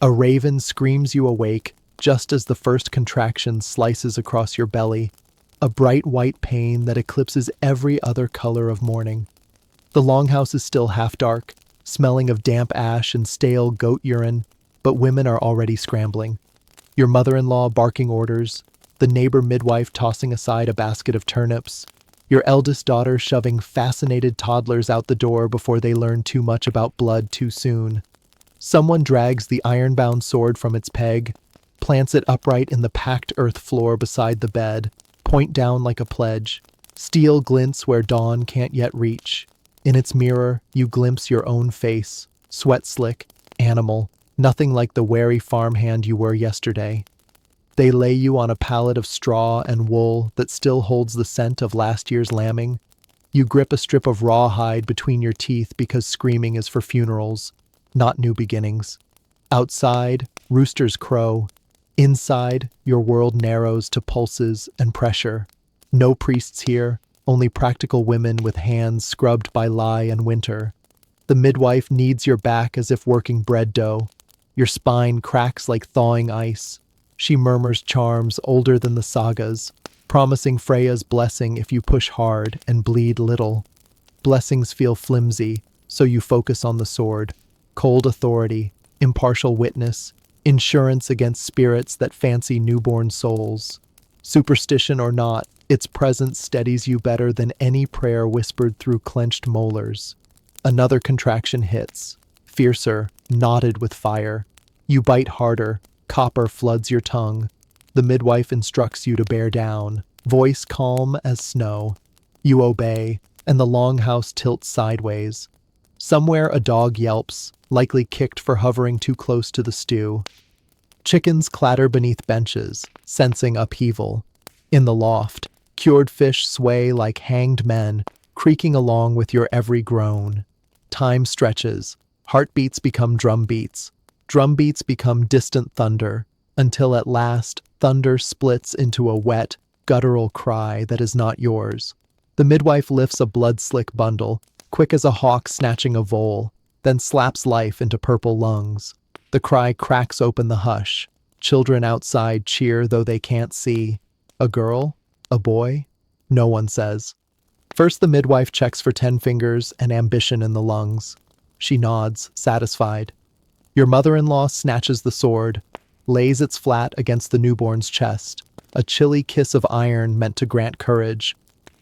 A raven screams you awake just as the first contraction slices across your belly, a bright white pain that eclipses every other color of morning. The longhouse is still half dark, smelling of damp ash and stale goat urine, but women are already scrambling. Your mother-in-law barking orders, the neighbor midwife tossing aside a basket of turnips, your eldest daughter shoving fascinated toddlers out the door before they learn too much about blood too soon. Someone drags the iron-bound sword from its peg, plants it upright in the packed earth floor beside the bed, point down like a pledge. Steel glints where dawn can't yet reach. In its mirror, you glimpse your own face, sweat-slick, animal, nothing like the wary farmhand you were yesterday. They lay you on a pallet of straw and wool that still holds the scent of last year's lambing. You grip a strip of rawhide between your teeth because screaming is for funerals, not new beginnings. Outside, roosters crow. Inside, your world narrows to pulses and pressure. No priests here, only practical women with hands scrubbed by lie and winter. The midwife kneads your back as if working bread dough. Your spine cracks like thawing ice. She murmurs charms older than the sagas, promising Freya's blessing if you push hard and bleed little. Blessings feel flimsy, so you focus on the sword. Cold authority, impartial witness, insurance against spirits that fancy newborn souls. Superstition or not, its presence steadies you better than any prayer whispered through clenched molars. Another contraction hits, fiercer, knotted with fire. You bite harder, copper floods your tongue. The midwife instructs you to bear down, voice calm as snow. You obey, and the longhouse tilts sideways. Somewhere a dog yelps, likely kicked for hovering too close to the stew. Chickens clatter beneath benches, sensing upheaval. In the loft, cured fish sway like hanged men, creaking along with your every groan. Time stretches. Heartbeats become drumbeats. Drumbeats become distant thunder, until at last, thunder splits into a wet, guttural cry that is not yours. The midwife lifts a blood-slick bundle, quick as a hawk snatching a vole, then slaps life into purple lungs. The cry cracks open the hush. Children outside cheer though they can't see. A girl? A boy? No one says. First the midwife checks for 10 fingers and ambition in the lungs. She nods, satisfied. Your mother-in-law snatches the sword, lays its flat against the newborn's chest, a chilly kiss of iron meant to grant courage,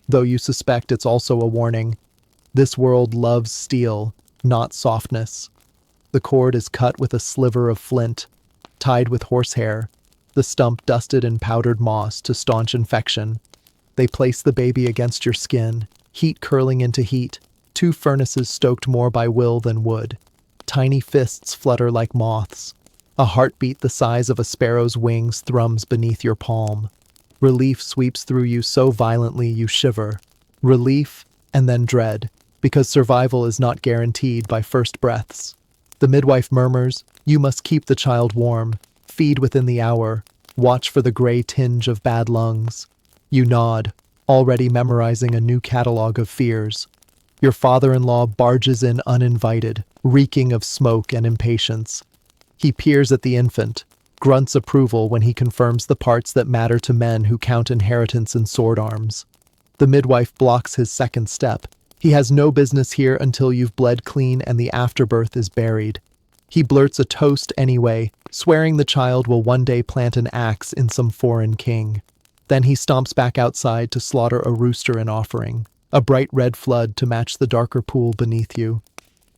though you suspect it's also a warning. This world loves steel, not softness. The cord is cut with a sliver of flint, tied with horsehair, the stump dusted in powdered moss to staunch infection. They place the baby against your skin, heat curling into heat, 2 furnaces stoked more by will than wood. Tiny fists flutter like moths. A heartbeat the size of a sparrow's wings thrums beneath your palm. Relief sweeps through you so violently you shiver. Relief and then dread, because survival is not guaranteed by first breaths. The midwife murmurs, you must keep the child warm, feed within the hour, watch for the gray tinge of bad lungs. You nod, already memorizing a new catalog of fears. Your father-in-law barges in uninvited, reeking of smoke and impatience. He peers at the infant, grunts approval when he confirms the parts that matter to men who count inheritance in sword arms. The midwife blocks his second step. He has no business here until you've bled clean and the afterbirth is buried. He blurts a toast anyway, swearing the child will one day plant an axe in some foreign king. Then he stomps back outside to slaughter a rooster in offering, a bright red flood to match the darker pool beneath you.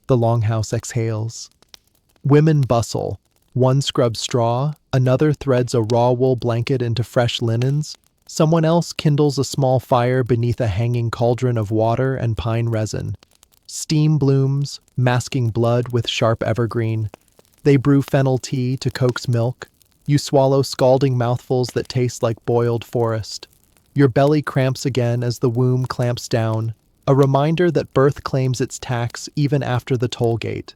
The longhouse exhales. Women bustle. One scrubs straw, another threads a raw wool blanket into fresh linens. Someone else kindles a small fire beneath a hanging cauldron of water and pine resin. Steam blooms, masking blood with sharp evergreen. They brew fennel tea to coax milk. You swallow scalding mouthfuls that taste like boiled forest. Your belly cramps again as the womb clamps down, a reminder that birth claims its tax even after the toll gate.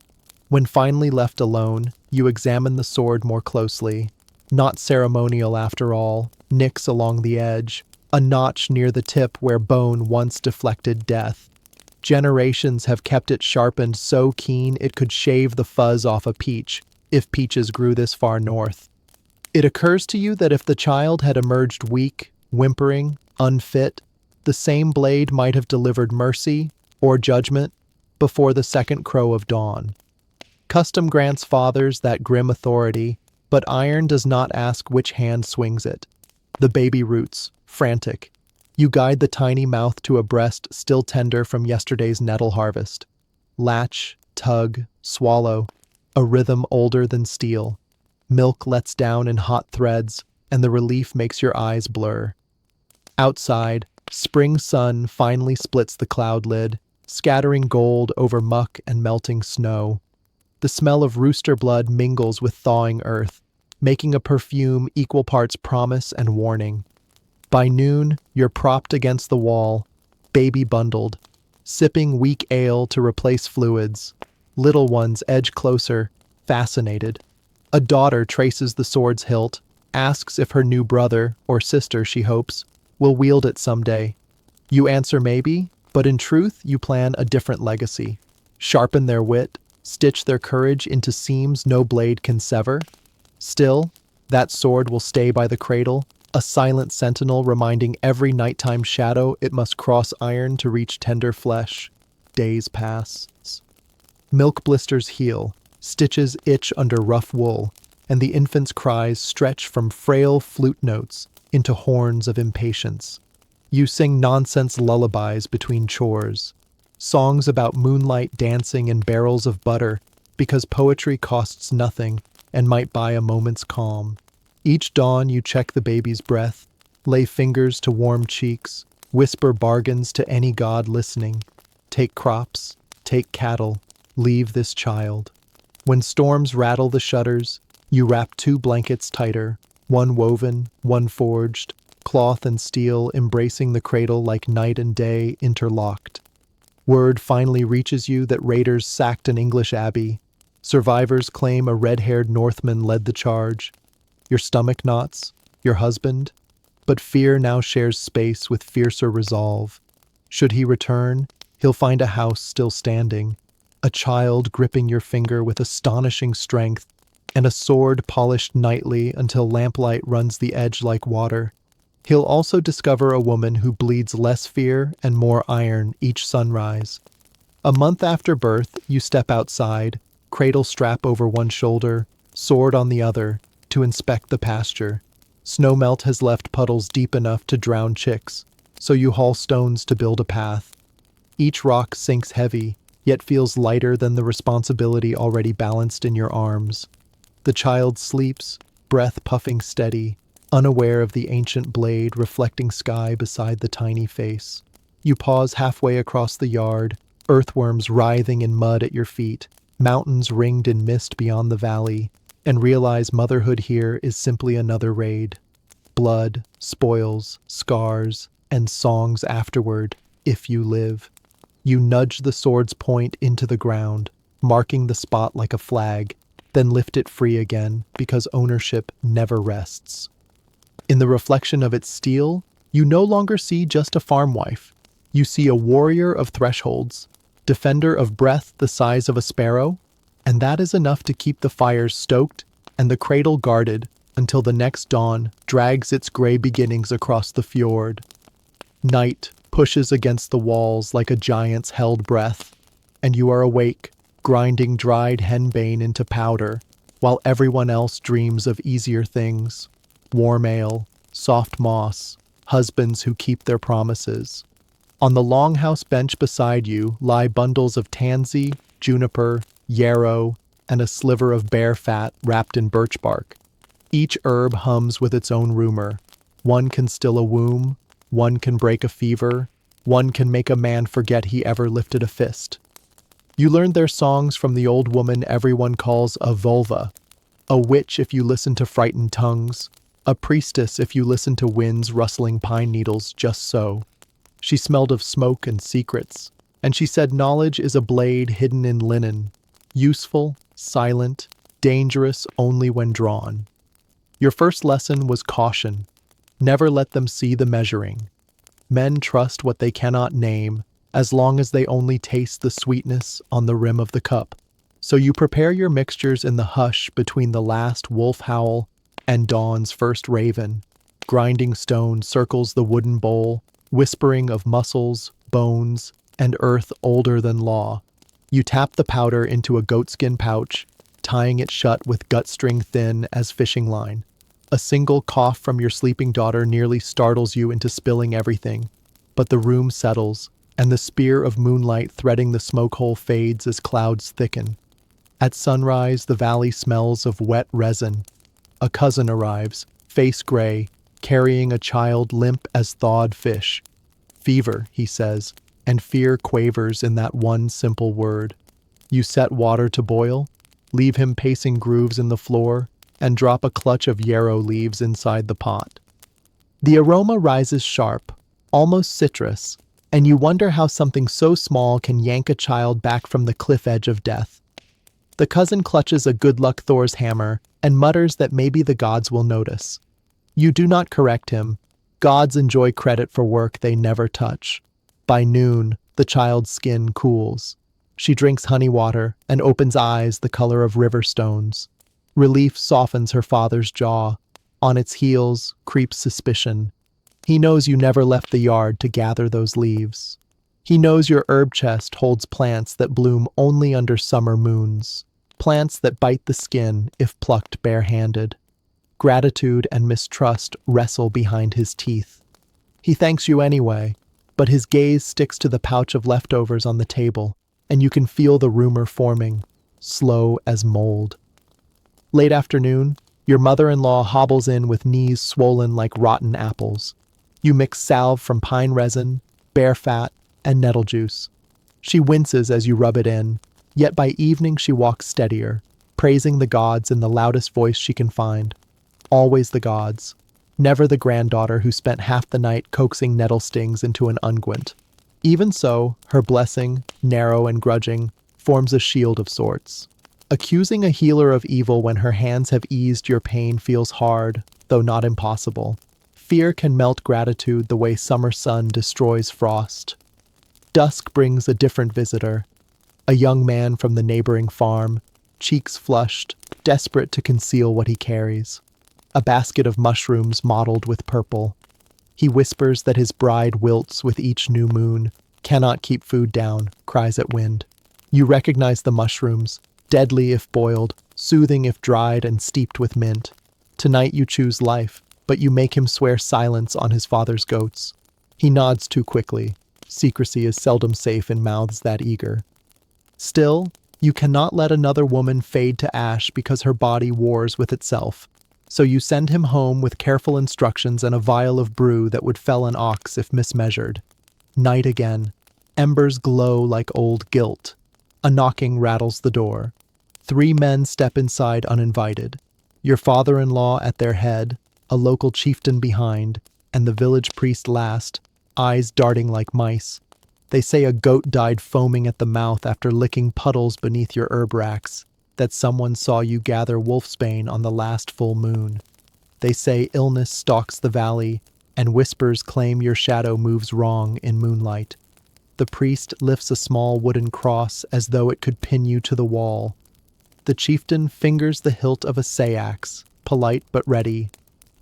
When finally left alone, you examine the sword more closely. Not ceremonial after all, nicks along the edge, a notch near the tip where bone once deflected death. Generations have kept it sharpened so keen it could shave the fuzz off a peach, if peaches grew this far north. It occurs to you that if the child had emerged weak, whimpering, unfit, the same blade might have delivered mercy, or judgment, before the second crow of dawn. Custom grants fathers that grim authority, but iron does not ask which hand swings it. The baby roots, frantic. You guide the tiny mouth to a breast still tender from yesterday's nettle harvest. Latch, tug, swallow, a rhythm older than steel. Milk lets down in hot threads, and the relief makes your eyes blur. Outside, spring sun finally splits the cloud lid, scattering gold over muck and melting snow. The smell of rooster blood mingles with thawing earth, making a perfume equal parts promise and warning. By noon, you're propped against the wall, baby bundled, sipping weak ale to replace fluids. Little ones edge closer, fascinated. A daughter traces the sword's hilt, asks if her new brother, or sister she hopes, will wield it someday. You answer maybe, but in truth you plan a different legacy. sharpen their wit, stitch their courage into seams no blade can sever. Still, that sword will stay by the cradle, a silent sentinel reminding every nighttime shadow it must cross iron to reach tender flesh. Days pass. Milk blisters heal, stitches itch under rough wool, and the infant's cries stretch from frail flute notes into horns of impatience. You sing nonsense lullabies between chores, songs about moonlight dancing and barrels of butter, because poetry costs nothing and might buy a moment's calm. Each dawn you check the baby's breath, lay fingers to warm cheeks, whisper bargains to any god listening. Take crops, take cattle, leave this child. When storms rattle the shutters, you wrap 2 blankets tighter, one woven, one forged, cloth and steel embracing the cradle like night and day interlocked. Word finally reaches you that raiders sacked an English abbey. Survivors claim a red-haired Northman led the charge. Your stomach knots, your husband, but fear now shares space with fiercer resolve. Should he return, he'll find a house still standing, a child gripping your finger with astonishing strength, and a sword polished nightly until lamplight runs the edge like water. He'll also discover a woman who bleeds less fear and more iron each sunrise. A month after birth, you step outside, cradle strap over one shoulder, sword on the other, to inspect the pasture. Snowmelt has left puddles deep enough to drown chicks, so you haul stones to build a path. Each rock sinks heavy, yet feels lighter than the responsibility already balanced in your arms. The child sleeps, breath puffing steady, unaware of the ancient blade reflecting sky beside the tiny face. You pause halfway across the yard, earthworms writhing in mud at your feet, mountains ringed in mist beyond the valley, and realize motherhood here is simply another raid. Blood, spoils, scars, and songs afterward, if you live. You nudge the sword's point into the ground, marking the spot like a flag, then lift it free again, because ownership never rests. In the reflection of its steel, you no longer see just a farm wife. You see a warrior of thresholds, defender of breath the size of a sparrow, and that is enough to keep the fires stoked and the cradle guarded until the next dawn drags its gray beginnings across the fjord. Night pushes against the walls like a giant's held breath, and you are awake, grinding dried henbane into powder, while everyone else dreams of easier things. Warm ale, soft moss, husbands who keep their promises. On the longhouse bench beside you lie bundles of tansy, juniper, yarrow, and a sliver of bear fat wrapped in birch bark. Each herb hums with its own rumor. One can still a womb, one can break a fever, one can make a man forget he ever lifted a fist. You learned their songs from the old woman everyone calls a vulva, a witch if you listen to frightened tongues, a priestess if you listen to winds rustling pine needles just so. She smelled of smoke and secrets, and she said knowledge is a blade hidden in linen, useful, silent, dangerous only when drawn. Your first lesson was caution. Never let them see the measuring. Men trust what they cannot name, as long as they only taste the sweetness on the rim of the cup. So you prepare your mixtures in the hush between the last wolf howl and dawn's first raven. Grinding stone circles the wooden bowl, whispering of muscles, bones, and earth older than law. You tap the powder into a goatskin pouch, tying it shut with gut string thin as fishing line. A single cough from your sleeping daughter nearly startles you into spilling everything, but the room settles, and the spear of moonlight threading the smoke hole fades as clouds thicken. At sunrise, the valley smells of wet resin. A cousin arrives, face gray, carrying a child limp as thawed fish. Fever, he says, and fear quavers in that one simple word. You set water to boil, leave him pacing grooves in the floor, and drop a clutch of yarrow leaves inside the pot. The aroma rises sharp, almost citrus, and you wonder how something so small can yank a child back from the cliff edge of death. The cousin clutches a good luck Thor's hammer and mutters that maybe the gods will notice. You do not correct him. Gods enjoy credit for work they never touch. By noon, the child's skin cools. She drinks honey water and opens eyes the color of river stones. Relief softens her father's jaw. On its heels creeps suspicion. He knows you never left the yard to gather those leaves. He knows your herb chest holds plants that bloom only under summer moons, plants that bite the skin if plucked barehanded. Gratitude and mistrust wrestle behind his teeth. He thanks you anyway, but his gaze sticks to the pouch of leftovers on the table, and you can feel the rumor forming, slow as mold. Late afternoon, your mother-in-law hobbles in with knees swollen like rotten apples. You mix salve from pine resin, bear fat, and nettle juice. She winces as you rub it in, yet by evening she walks steadier, praising the gods in the loudest voice she can find. Always the gods, never the granddaughter who spent half the night coaxing nettle stings into an unguent. Even so, her blessing, narrow and grudging, forms a shield of sorts. Accusing a healer of evil when her hands have eased your pain feels hard, though not impossible. Fear can melt gratitude the way summer sun destroys frost. Dusk brings a different visitor, a young man from the neighboring farm, cheeks flushed, desperate to conceal what he carries. A basket of mushrooms mottled with purple. He whispers that his bride wilts with each new moon, cannot keep food down, cries at wind. You recognize the mushrooms, deadly if boiled, soothing if dried and steeped with mint. Tonight you choose life, but you make him swear silence on his father's goats. He nods too quickly. Secrecy is seldom safe in mouths that eager. Still, you cannot let another woman fade to ash because her body wars with itself. So you send him home with careful instructions and a vial of brew that would fell an ox if mismeasured. Night again. Embers glow like old guilt. A knocking rattles the door. 3 men step inside uninvited. Your father-in-law at their head, a local chieftain behind, and the village priest last, eyes darting like mice. They say a goat died foaming at the mouth after licking puddles beneath your herb racks, that someone saw you gather wolfsbane on the last full moon. They say illness stalks the valley, and whispers claim your shadow moves wrong in moonlight. The priest lifts a small wooden cross as though it could pin you to the wall. The chieftain fingers the hilt of a say-axe, polite but ready.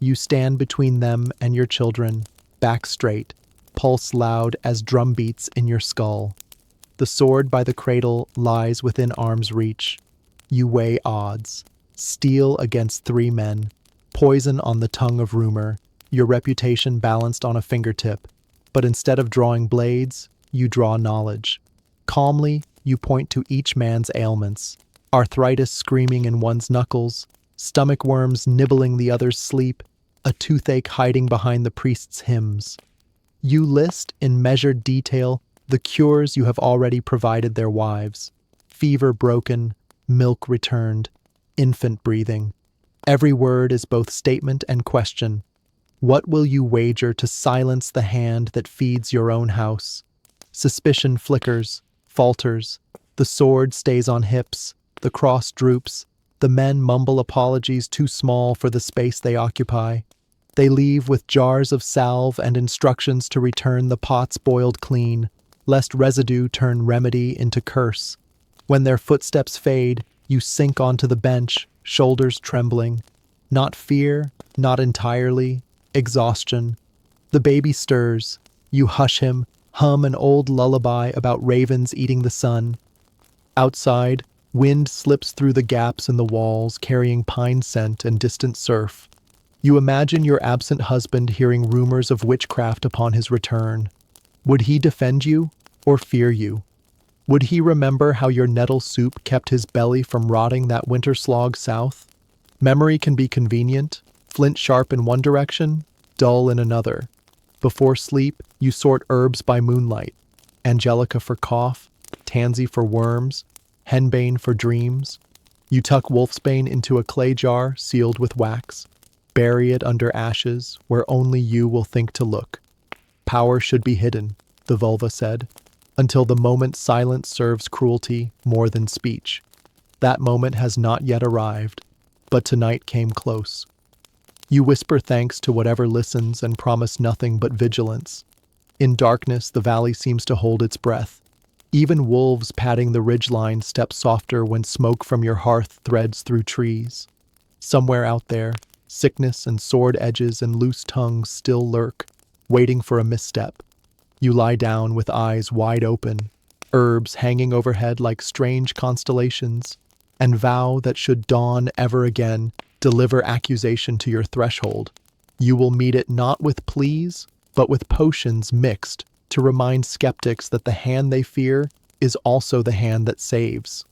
You stand between them and your children, back straight, pulse loud as drum beats in your skull. The sword by the cradle lies within arm's reach. You weigh odds. Steel against 3 men. Poison on the tongue of rumor. Your reputation balanced on a fingertip. But instead of drawing blades, you draw knowledge. Calmly, you point to each man's ailments. Arthritis screaming in one's knuckles. Stomach worms nibbling the other's sleep. A toothache hiding behind the priest's hymns. You list, in measured detail, the cures you have already provided their wives. Fever broken, milk returned, infant breathing. Every word is both statement and question. What will you wager to silence the hand that feeds your own house? Suspicion flickers, falters. The sword stays on hips, the cross droops. The men mumble apologies too small for the space they occupy. They leave with jars of salve and instructions to return the pots boiled clean, lest residue turn remedy into curse. When their footsteps fade, you sink onto the bench, shoulders trembling. Not fear, not entirely, exhaustion. The baby stirs. You hush him, hum an old lullaby about ravens eating the sun. Outside, wind slips through the gaps in the walls, carrying pine scent and distant surf. You imagine your absent husband hearing rumors of witchcraft upon his return. Would he defend you or fear you? Would he remember how your nettle soup kept his belly from rotting that winter slog south? Memory can be convenient, flint sharp in one direction, dull in another. Before sleep, you sort herbs by moonlight. Angelica for cough, tansy for worms, henbane for dreams. You tuck wolfsbane into a clay jar sealed with wax. Bury it under ashes, where only you will think to look. Power should be hidden, the vulva said, until the moment silence serves cruelty more than speech. That moment has not yet arrived, but tonight came close. You whisper thanks to whatever listens and promise nothing but vigilance. In darkness, the valley seems to hold its breath. Even wolves padding the ridgeline step softer when smoke from your hearth threads through trees. Somewhere out there, sickness and sword edges and loose tongues still lurk, waiting for a misstep. You lie down with eyes wide open, herbs hanging overhead like strange constellations, and vow that should dawn ever again deliver accusation to your threshold. You will meet it not with pleas, but with potions mixed to remind skeptics that the hand they fear is also the hand that saves.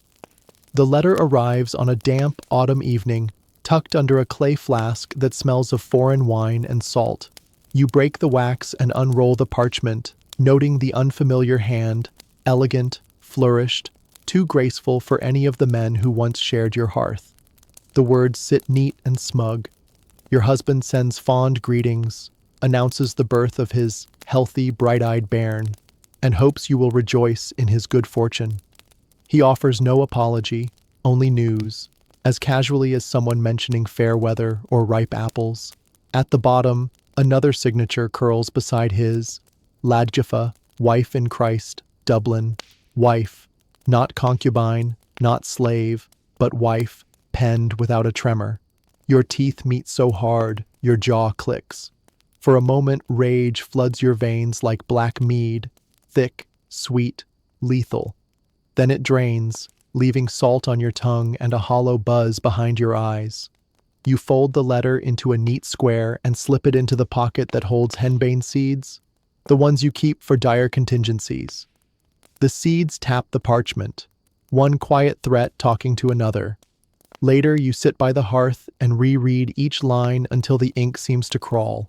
The letter arrives on a damp autumn evening, tucked under a clay flask that smells of foreign wine and salt. You break the wax and unroll the parchment, noting the unfamiliar hand, elegant, flourished, too graceful for any of the men who once shared your hearth. The words sit neat and smug. Your husband sends fond greetings, announces the birth of his healthy, bright-eyed bairn, and hopes you will rejoice in his good fortune. He offers no apology, only news, as casually as someone mentioning fair weather or ripe apples. At the bottom, another signature curls beside his, Ladjafa, wife in Christ, Dublin, wife, not concubine, not slave, but wife, penned without a tremor. Your teeth meet so hard, your jaw clicks. For a moment, rage floods your veins like black mead, thick, sweet, lethal. Then it drains, leaving salt on your tongue and a hollow buzz behind your eyes. You fold the letter into a neat square and slip it into the pocket that holds henbane seeds, the ones you keep for dire contingencies. The seeds tap the parchment, one quiet threat talking to another. Later, you sit by the hearth and reread each line until the ink seems to crawl.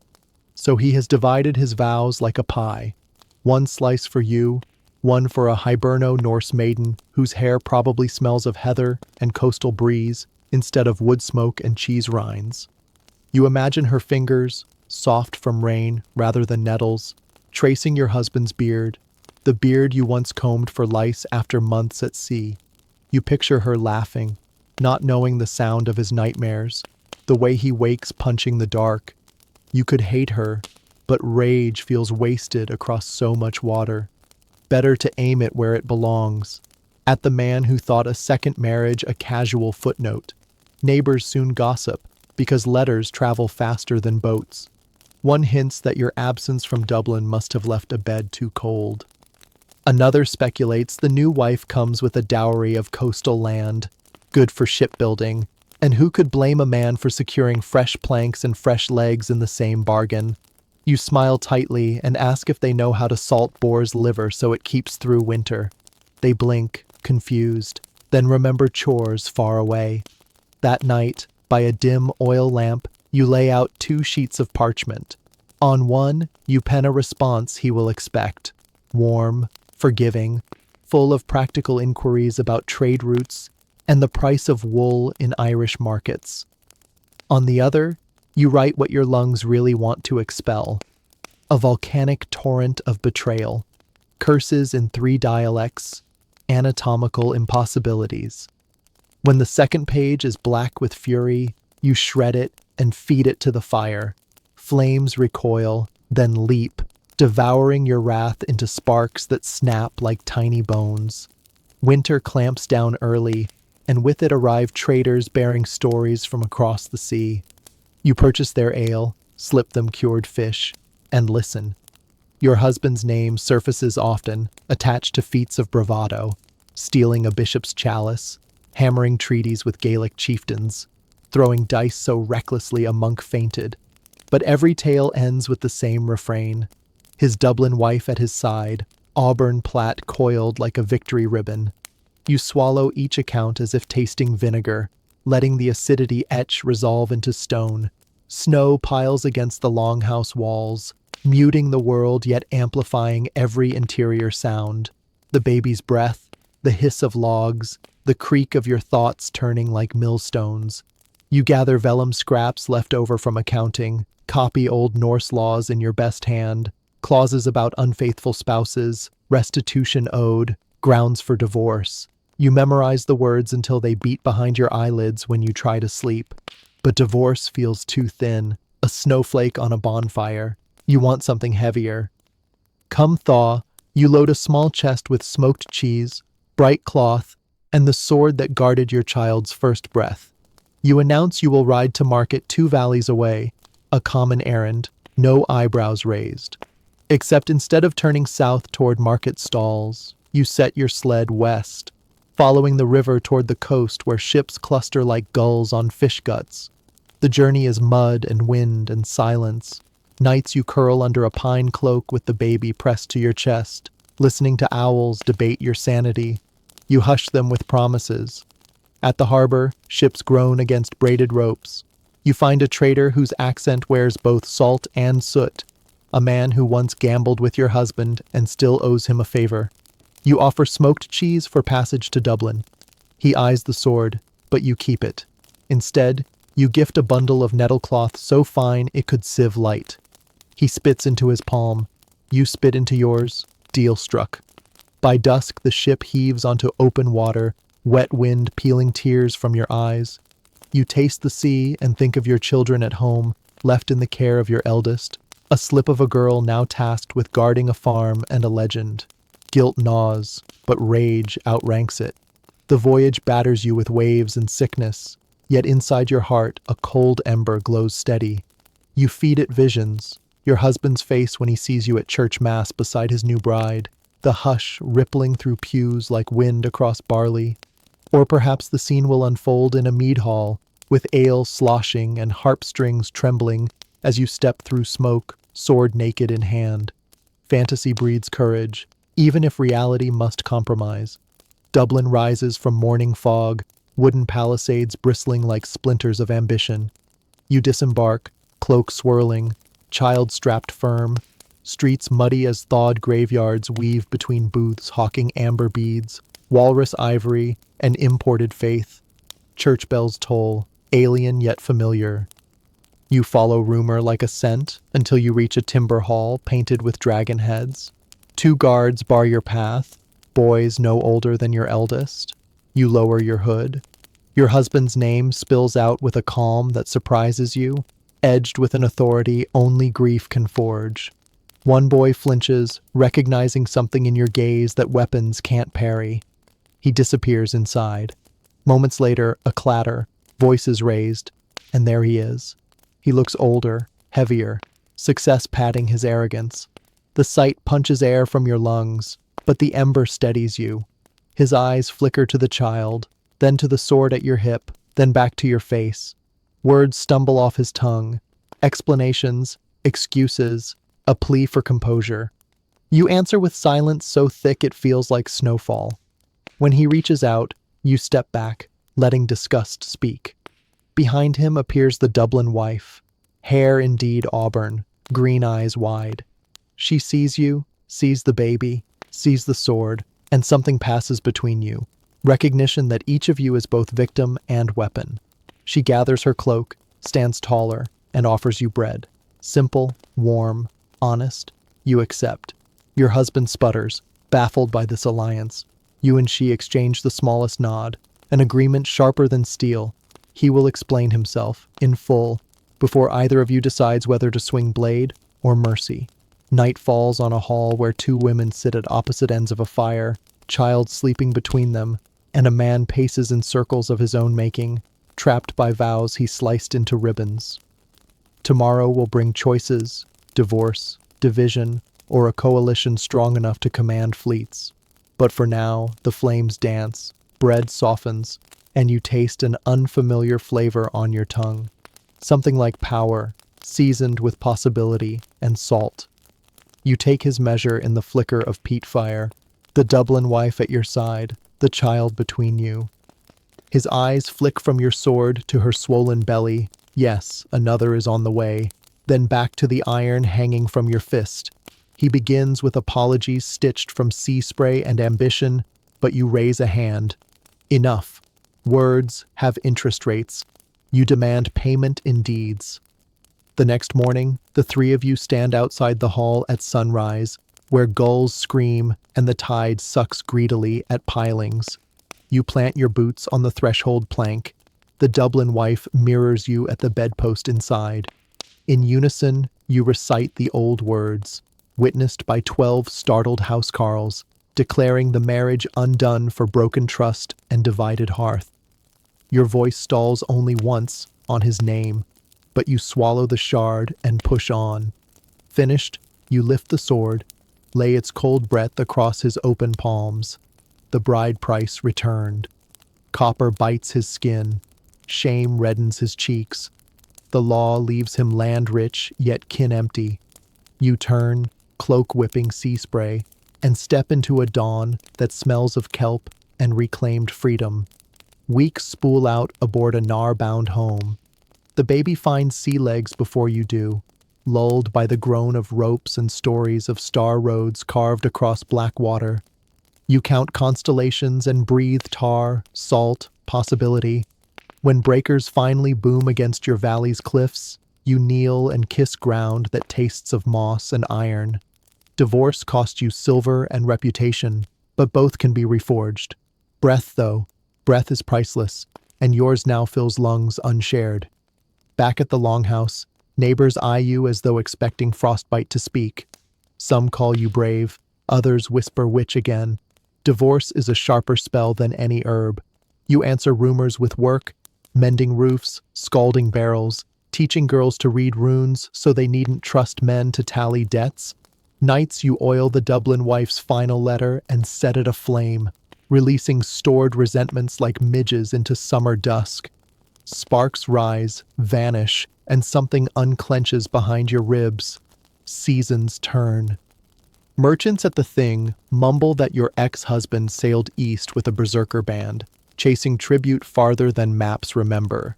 So he has divided his vows like a pie. One slice for you, one for a Hiberno Norse maiden whose hair probably smells of heather and coastal breeze instead of wood smoke and cheese rinds. You imagine her fingers, soft from rain rather than nettles, tracing your husband's beard, the beard you once combed for lice after months at sea. You picture her laughing, not knowing the sound of his nightmares, the way he wakes punching the dark. You could hate her, but rage feels wasted across so much water. Better to aim it where it belongs, at the man who thought a second marriage a casual footnote. Neighbors soon gossip, because letters travel faster than boats. One hints that your absence from Dublin must have left a bed too cold. Another speculates the new wife comes with a dowry of coastal land, good for shipbuilding, and who could blame a man for securing fresh planks and fresh legs in the same bargain? You smile tightly and ask if they know how to salt boar's liver so it keeps through winter. They blink, confused, then remember chores far away. That night, by a dim oil lamp, you lay out 2 sheets of parchment. On one, you pen a response he will expect. Warm, forgiving, full of practical inquiries about trade routes and the price of wool in Irish markets. On the other, you write what your lungs really want to expel. A volcanic torrent of betrayal, curses in 3 dialects, anatomical impossibilities. When the second page is black with fury, you shred it and feed it to the fire. Flames recoil, then leap, devouring your wrath into sparks that snap like tiny bones. Winter clamps down early, and with it arrive traders bearing stories from across the sea. You purchase their ale, slip them cured fish, and listen. Your husband's name surfaces often, attached to feats of bravado, stealing a bishop's chalice, hammering treaties with Gaelic chieftains, throwing dice so recklessly a monk fainted. But every tale ends with the same refrain. His Dublin wife at his side, auburn plait coiled like a victory ribbon. You swallow each account as if tasting vinegar, letting the acidity etch resolve into stone. Snow piles against the longhouse walls, muting the world yet amplifying every interior sound. The baby's breath, the hiss of logs, the creak of your thoughts turning like millstones. You gather vellum scraps left over from accounting, copy old Norse laws in your best hand, clauses about unfaithful spouses, restitution owed, grounds for divorce. You memorize the words until they beat behind your eyelids when you try to sleep. But divorce feels too thin, a snowflake on a bonfire. You want something heavier. Come thaw, You load a small chest with smoked cheese, bright cloth, and the sword that guarded your child's first breath. You announce you will ride to market 2 valleys away, a common errand, no eyebrows raised. Except instead of turning south toward market stalls, you set your sled west, following the river toward the coast where ships cluster like gulls on fish guts. The journey is mud and wind and silence. Nights you curl under a pine cloak with the baby pressed to your chest, listening to owls debate your sanity. You hush them with promises. At the harbor, ships groan against braided ropes. You find a trader whose accent wears both salt and soot, a man who once gambled with your husband and still owes him a favor. You offer smoked cheese for passage to Dublin. He eyes the sword, but you keep it. Instead, you gift a bundle of nettlecloth so fine it could sieve light. He spits into his palm. You spit into yours. Deal struck. By dusk, the ship heaves onto open water, wet wind peeling tears from your eyes. You taste the sea and think of your children at home, left in the care of your eldest, a slip of a girl now tasked with guarding a farm and a legend. Guilt gnaws, but rage outranks it. The voyage batters you with waves and sickness, yet inside your heart a cold ember glows steady. You feed it visions, your husband's face when he sees you at church mass beside his new bride, the hush rippling through pews like wind across barley. Or perhaps the scene will unfold in a mead hall, with ale sloshing and harp strings trembling as you step through smoke, sword naked in hand. Fantasy breeds courage, even if reality must compromise. Dublin rises from morning fog, wooden palisades bristling like splinters of ambition. You disembark, cloak swirling, child strapped firm, streets muddy as thawed graveyards weave between booths hawking amber beads, walrus ivory, and imported faith. Church bells toll, alien yet familiar. You follow rumor like a scent until you reach a timber hall painted with dragon heads. 2 guards bar your path, boys no older than your eldest. You lower your hood. Your husband's name spills out with a calm that surprises you, edged with an authority only grief can forge. One boy flinches, recognizing something in your gaze that weapons can't parry. He disappears inside. Moments later, a clatter, voices raised, and there he is. He looks older, heavier, success padding his arrogance. The sight punches air from your lungs, but the ember steadies you. His eyes flicker to the child, then to the sword at your hip, then back to your face. Words stumble off his tongue. Explanations, excuses, a plea for composure. You answer with silence so thick it feels like snowfall. When he reaches out, you step back, letting disgust speak. Behind him appears the Dublin wife, hair indeed auburn, green eyes wide. She sees you, sees the baby, sees the sword, and something passes between you, recognition that each of you is both victim and weapon. She gathers her cloak, stands taller, and offers you bread. Simple, warm, honest, you accept. Your husband sputters, baffled by this alliance. You and she exchange the smallest nod, an agreement sharper than steel. He will explain himself, in full, before either of you decides whether to swing blade or mercy. Night falls on a hall where 2 women sit at opposite ends of a fire, child sleeping between them, and a man paces in circles of his own making, trapped by vows he sliced into ribbons. Tomorrow will bring choices, divorce, division, or a coalition strong enough to command fleets. But for now, the flames dance, bread softens, and you taste an unfamiliar flavor on your tongue. Something like power, seasoned with possibility and salt. You take his measure in the flicker of peat fire, the Dublin wife at your side, the child between you. His eyes flick from your sword to her swollen belly. Yes, another is on the way. Then back to the iron hanging from your fist. He begins with apologies stitched from sea spray and ambition, but you raise a hand. Enough. Words have interest rates. You demand payment in deeds. The next morning, the 3 of you stand outside the hall at sunrise, where gulls scream and the tide sucks greedily at pilings. You plant your boots on the threshold plank. The Dublin wife mirrors you at the bedpost inside. In unison, you recite the old words. witnessed by 12 startled housecarls, declaring the marriage undone for broken trust and divided hearth. Your voice stalls only once, on his name, but you swallow the shard and push on. Finished, you lift the sword, lay its cold breath across his open palms. The bride price returned. Copper bites his skin. Shame reddens his cheeks. The law leaves him land rich, yet kin empty. You turn, cloak whipping sea spray, and step into a dawn that smells of kelp and reclaimed freedom. Weeks spool out aboard a Nar-bound home. The baby finds sea legs before you do, lulled by the groan of ropes and stories of star roads carved across black water. You count constellations and breathe tar, salt, possibility. When breakers finally boom against your valley's cliffs, you kneel and kiss ground that tastes of moss and iron. Divorce cost you silver and reputation, but both can be reforged. Breath, though, breath is priceless, and yours now fills lungs unshared. Back at the longhouse, neighbors eye you as though expecting frostbite to speak. Some call you brave, others whisper witch again. Divorce is a sharper spell than any herb. You answer rumors with work, mending roofs, scalding barrels, teaching girls to read runes so they needn't trust men to tally debts. Nights you oil the Dublin wife's final letter and set it aflame, releasing stored resentments like midges into summer dusk. Sparks rise, vanish, and something unclenches behind your ribs. Seasons turn. Merchants at the Thing mumble that your ex-husband sailed east with a berserker band, chasing tribute farther than maps remember.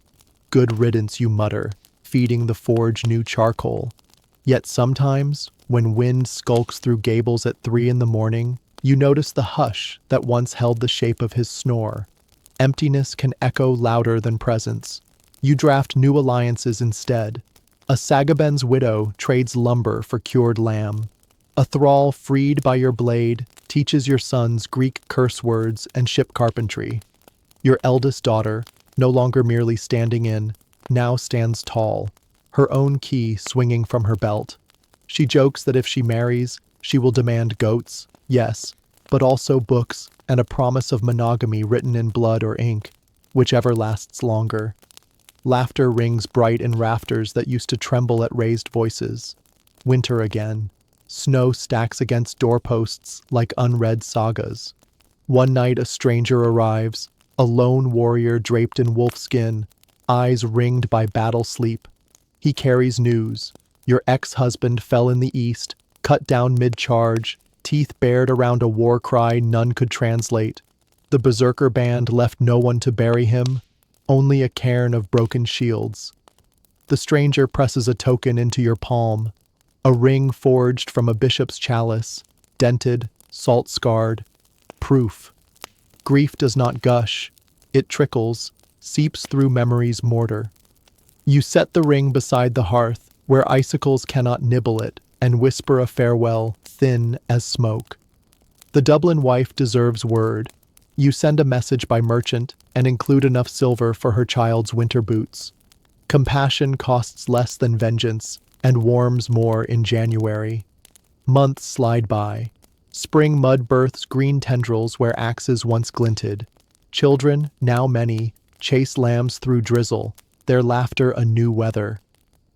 Good riddance, you mutter, feeding the forge new charcoal. Yet sometimes, when wind skulks through gables at 3 a.m, you notice the hush that once held the shape of his snore. Emptiness can echo louder than presence. You draft new alliances instead. A Sagaben's widow trades lumber for cured lamb. A thrall freed by your blade teaches your sons Greek curse words and ship carpentry. Your eldest daughter, no longer merely standing in, now stands tall, her own key swinging from her belt. She jokes that if she marries, she will demand goats, yes, but also books and a promise of monogamy written in blood or ink, whichever lasts longer. Laughter rings bright in rafters that used to tremble at raised voices. Winter again. Snow stacks against doorposts like unread sagas. One night a stranger arrives, a lone warrior draped in wolfskin, eyes ringed by battle sleep. He carries news. Your ex-husband fell in the east, cut down mid-charge, teeth bared around a war cry none could translate. The berserker band left no one to bury him, only a cairn of broken shields. The stranger presses a token into your palm, a ring forged from a bishop's chalice, dented, salt-scarred. Proof. Grief does not gush. It trickles, seeps through memory's mortar. You set the ring beside the hearth, where icicles cannot nibble it, and whisper a farewell, thin as smoke. The Dublin wife deserves word. You send a message by merchant and include enough silver for her child's winter boots. Compassion costs less than vengeance, and warms more in January. Months slide by. Spring mud births green tendrils where axes once glinted. Children, now many, chase lambs through drizzle, their laughter a new weather.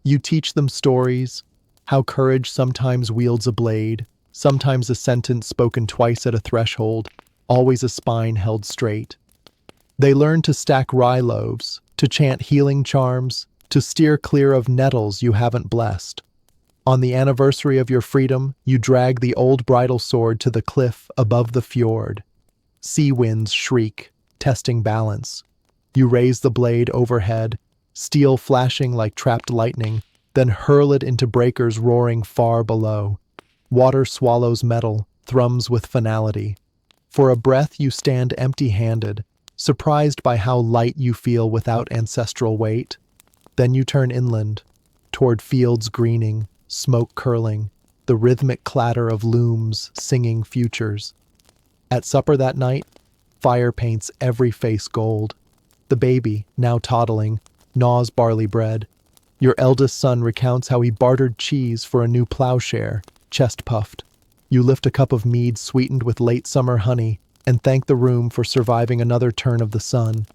You teach them stories, how courage sometimes wields a blade, sometimes a sentence spoken twice at a threshold, always a spine held straight. They learn to stack rye loaves, to chant healing charms, to steer clear of nettles you haven't blessed. On the anniversary of your freedom, you drag the old bridal sword to the cliff above the fjord. Sea winds shriek, testing balance. You raise the blade overhead, steel flashing like trapped lightning, then hurl it into breakers roaring far below. Water swallows metal, thrums with finality. For a breath you stand empty-handed, surprised by how light you feel without ancestral weight. Then you turn inland, toward fields greening, smoke curling, the rhythmic clatter of looms singing futures. At supper that night, fire paints every face gold. The baby, now toddling, gnaws barley bread. Your eldest son recounts how he bartered cheese for a new plowshare, chest puffed. You lift a cup of mead sweetened with late summer honey and thank the room for surviving another turn of the sun.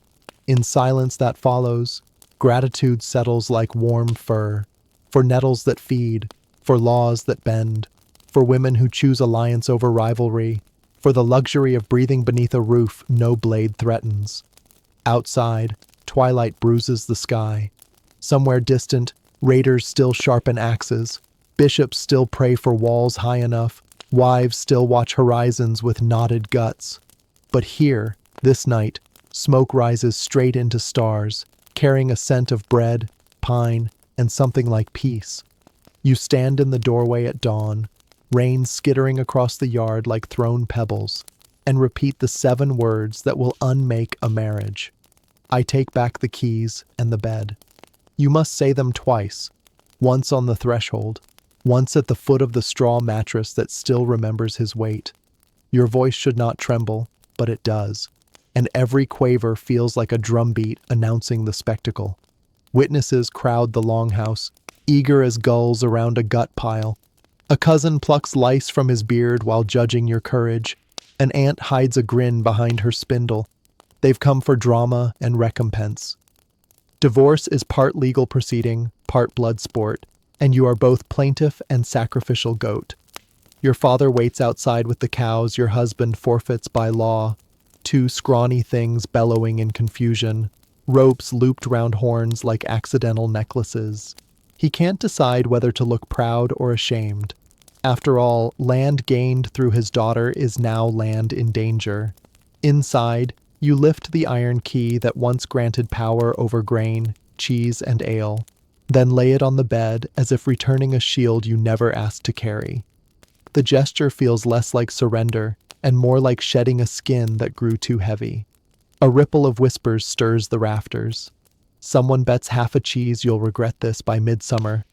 In silence that follows, gratitude settles like warm fur, for nettles that feed, for laws that bend, for women who choose alliance over rivalry, for the luxury of breathing beneath a roof no blade threatens. Outside, twilight bruises the sky. Somewhere distant, raiders still sharpen axes, bishops still pray for walls high enough, wives still watch horizons with knotted guts. But here, this night, smoke rises straight into stars, carrying a scent of bread, pine, and something like peace. You stand in the doorway at dawn, rain skittering across the yard like thrown pebbles, and repeat the 7 words that will unmake a marriage. I take back the keys and the bed. You must say them twice, once on the threshold, once at the foot of the straw mattress that still remembers his weight. Your voice should not tremble, but it does, and every quaver feels like a drumbeat announcing the spectacle. Witnesses crowd the longhouse, eager as gulls around a gut pile. A cousin plucks lice from his beard while judging your courage. An aunt hides a grin behind her spindle. They've come for drama and recompense. Divorce is part legal proceeding, part blood sport, and you are both plaintiff and sacrificial goat. Your father waits outside with the cows your husband forfeits by law, 2 scrawny things bellowing in confusion, ropes looped round horns like accidental necklaces. He can't decide whether to look proud or ashamed. After all, land gained through his daughter is now land in danger. Inside, you lift the iron key that once granted power over grain, cheese, and ale, then lay it on the bed as if returning a shield you never asked to carry. The gesture feels less like surrender and more like shedding a skin that grew too heavy. A ripple of whispers stirs the rafters. Someone bets half a cheese you'll regret this by midsummer.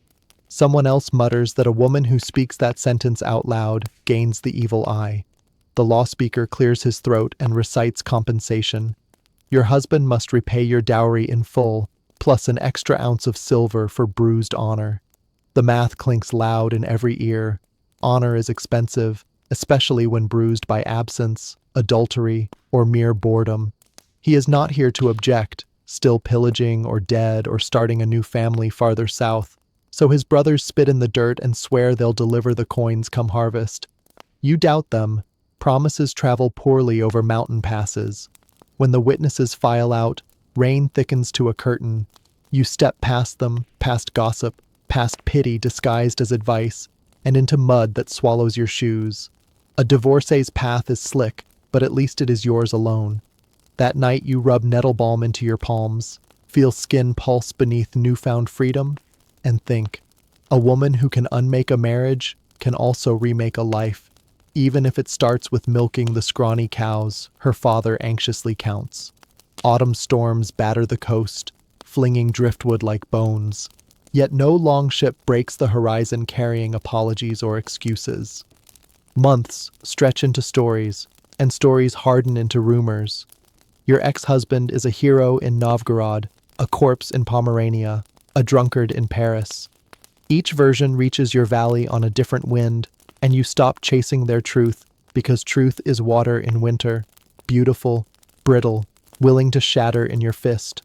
Someone else mutters that a woman who speaks that sentence out loud gains the evil eye. The law speaker clears his throat and recites compensation. Your husband must repay your dowry in full, plus an extra ounce of silver for bruised honor. The math clinks loud in every ear. Honor is expensive, especially when bruised by absence, adultery, or mere boredom. He is not here to object, still pillaging or dead or starting a new family farther south, so his brothers spit in the dirt and swear they'll deliver the coins come harvest. You doubt them. Promises travel poorly over mountain passes. When the witnesses file out, rain thickens to a curtain. You step past them, past gossip, past pity disguised as advice, and into mud that swallows your shoes. A divorcee's path is slick, but at least it is yours alone. That night you rub nettle balm into your palms, feel skin pulse beneath newfound freedom, and think, a woman who can unmake a marriage can also remake a life, even if it starts with milking the scrawny cows her father anxiously counts. Autumn storms batter the coast, flinging driftwood like bones. Yet no longship breaks the horizon carrying apologies or excuses. Months stretch into stories, and stories harden into rumors. Your ex-husband is a hero in Novgorod, a corpse in Pomerania, a drunkard in Paris. Each version reaches your valley on a different wind, and you stop chasing their truth because truth is water in winter, beautiful, brittle, willing to shatter in your fist.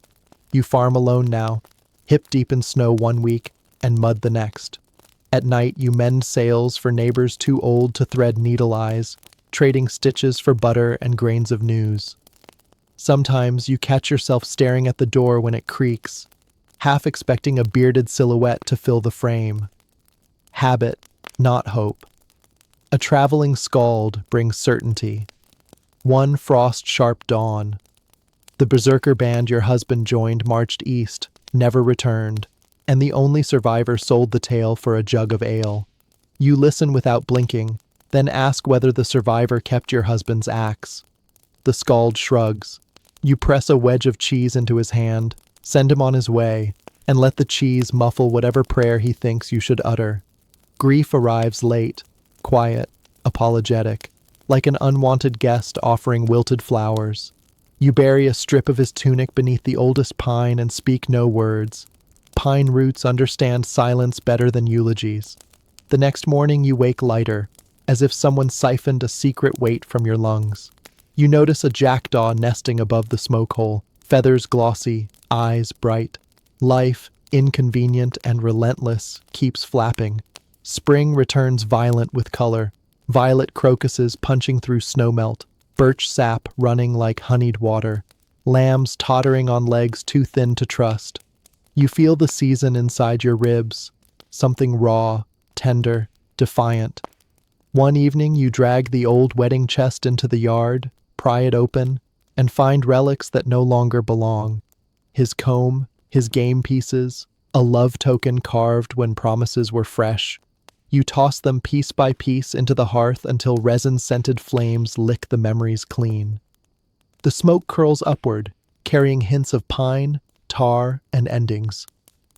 You farm alone now, hip deep in snow 1 week and mud the next. At night you mend sails for neighbors too old to thread needle eyes, trading stitches for butter and grains of news. Sometimes you catch yourself staring at the door when it creaks, half expecting a bearded silhouette to fill the frame. Habit, not hope. A traveling skald brings certainty. One frost-sharp dawn. The berserker band your husband joined marched east, never returned, and the only survivor sold the tale for a jug of ale. You listen without blinking, then ask whether the survivor kept your husband's axe. The skald shrugs. You press a wedge of cheese into his hand, send him on his way, and let the cheese muffle whatever prayer he thinks you should utter. Grief arrives late, quiet, apologetic, like an unwanted guest offering wilted flowers. You bury a strip of his tunic beneath the oldest pine and speak no words. Pine roots understand silence better than eulogies. The next morning you wake lighter, as if someone siphoned a secret weight from your lungs. You notice a jackdaw nesting above the smoke hole, feathers glossy, eyes bright. Life, inconvenient and relentless, keeps flapping. Spring returns violent with color, violet crocuses punching through snowmelt, birch sap running like honeyed water, lambs tottering on legs too thin to trust. You feel the season inside your ribs, something raw, tender, defiant. One evening you drag the old wedding chest into the yard, pry it open, and find relics that no longer belong. His comb, his game pieces, a love token carved when promises were fresh. You toss them piece by piece into the hearth until resin-scented flames lick the memories clean. The smoke curls upward, carrying hints of pine, tar, and endings.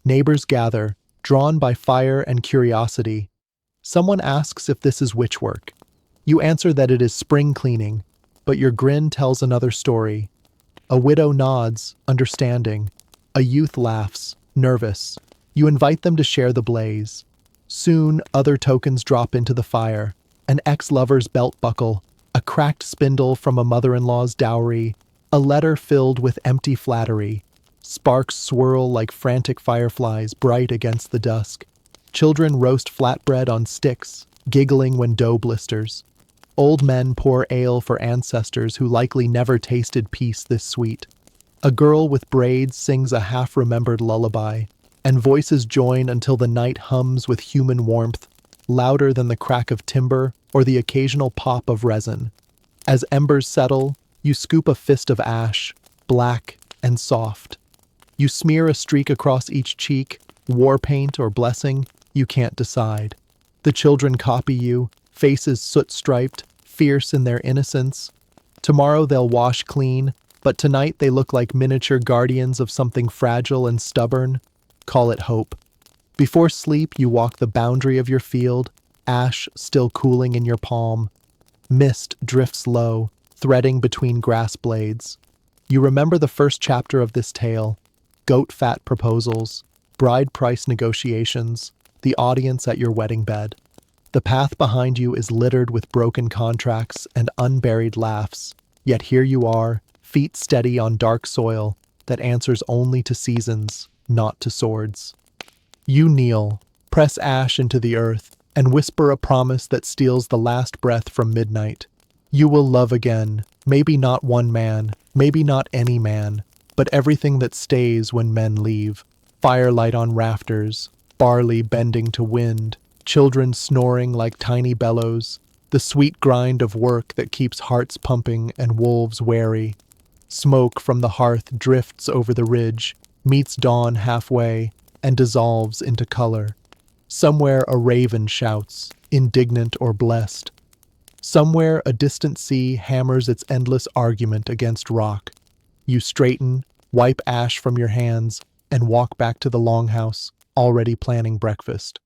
Neighbors gather, drawn by fire and curiosity. Someone asks if this is witchwork. You answer that it is spring cleaning, but your grin tells another story. A widow nods, understanding. A youth laughs, nervous. You invite them to share the blaze. Soon, other tokens drop into the fire. An ex-lover's belt buckle, a cracked spindle from a mother-in-law's dowry, a letter filled with empty flattery. Sparks swirl like frantic fireflies bright against the dusk. Children roast flatbread on sticks, giggling when dough blisters. Old men pour ale for ancestors who likely never tasted peace this sweet. A girl with braids sings a half-remembered lullaby, and voices join until the night hums with human warmth, louder than the crack of timber or the occasional pop of resin. As embers settle, you scoop a fist of ash, black and soft. You smear a streak across each cheek, war paint or blessing, you can't decide. The children copy you, faces soot-striped, fierce in their innocence. Tomorrow they'll wash clean, but tonight they look like miniature guardians of something fragile and stubborn. Call it hope. Before sleep, you walk the boundary of your field, ash still cooling in your palm. Mist drifts low, threading between grass blades. You remember the first chapter of this tale. Goat fat proposals, bride price negotiations, the audience at your wedding bed. The path behind you is littered with broken contracts and unburied laughs, yet here you are, feet steady on dark soil that answers only to seasons, not to swords. You kneel, press ash into the earth, and whisper a promise that steals the last breath from midnight. You will love again, maybe not one man, maybe not any man, but everything that stays when men leave. Firelight on rafters, barley bending to wind, children snoring like tiny bellows, the sweet grind of work that keeps hearts pumping and wolves wary. Smoke from the hearth drifts over the ridge, meets dawn halfway, and dissolves into color. Somewhere a raven shouts, indignant or blessed. Somewhere a distant sea hammers its endless argument against rock. You straighten, wipe ash from your hands, and walk back to the longhouse, already planning breakfast.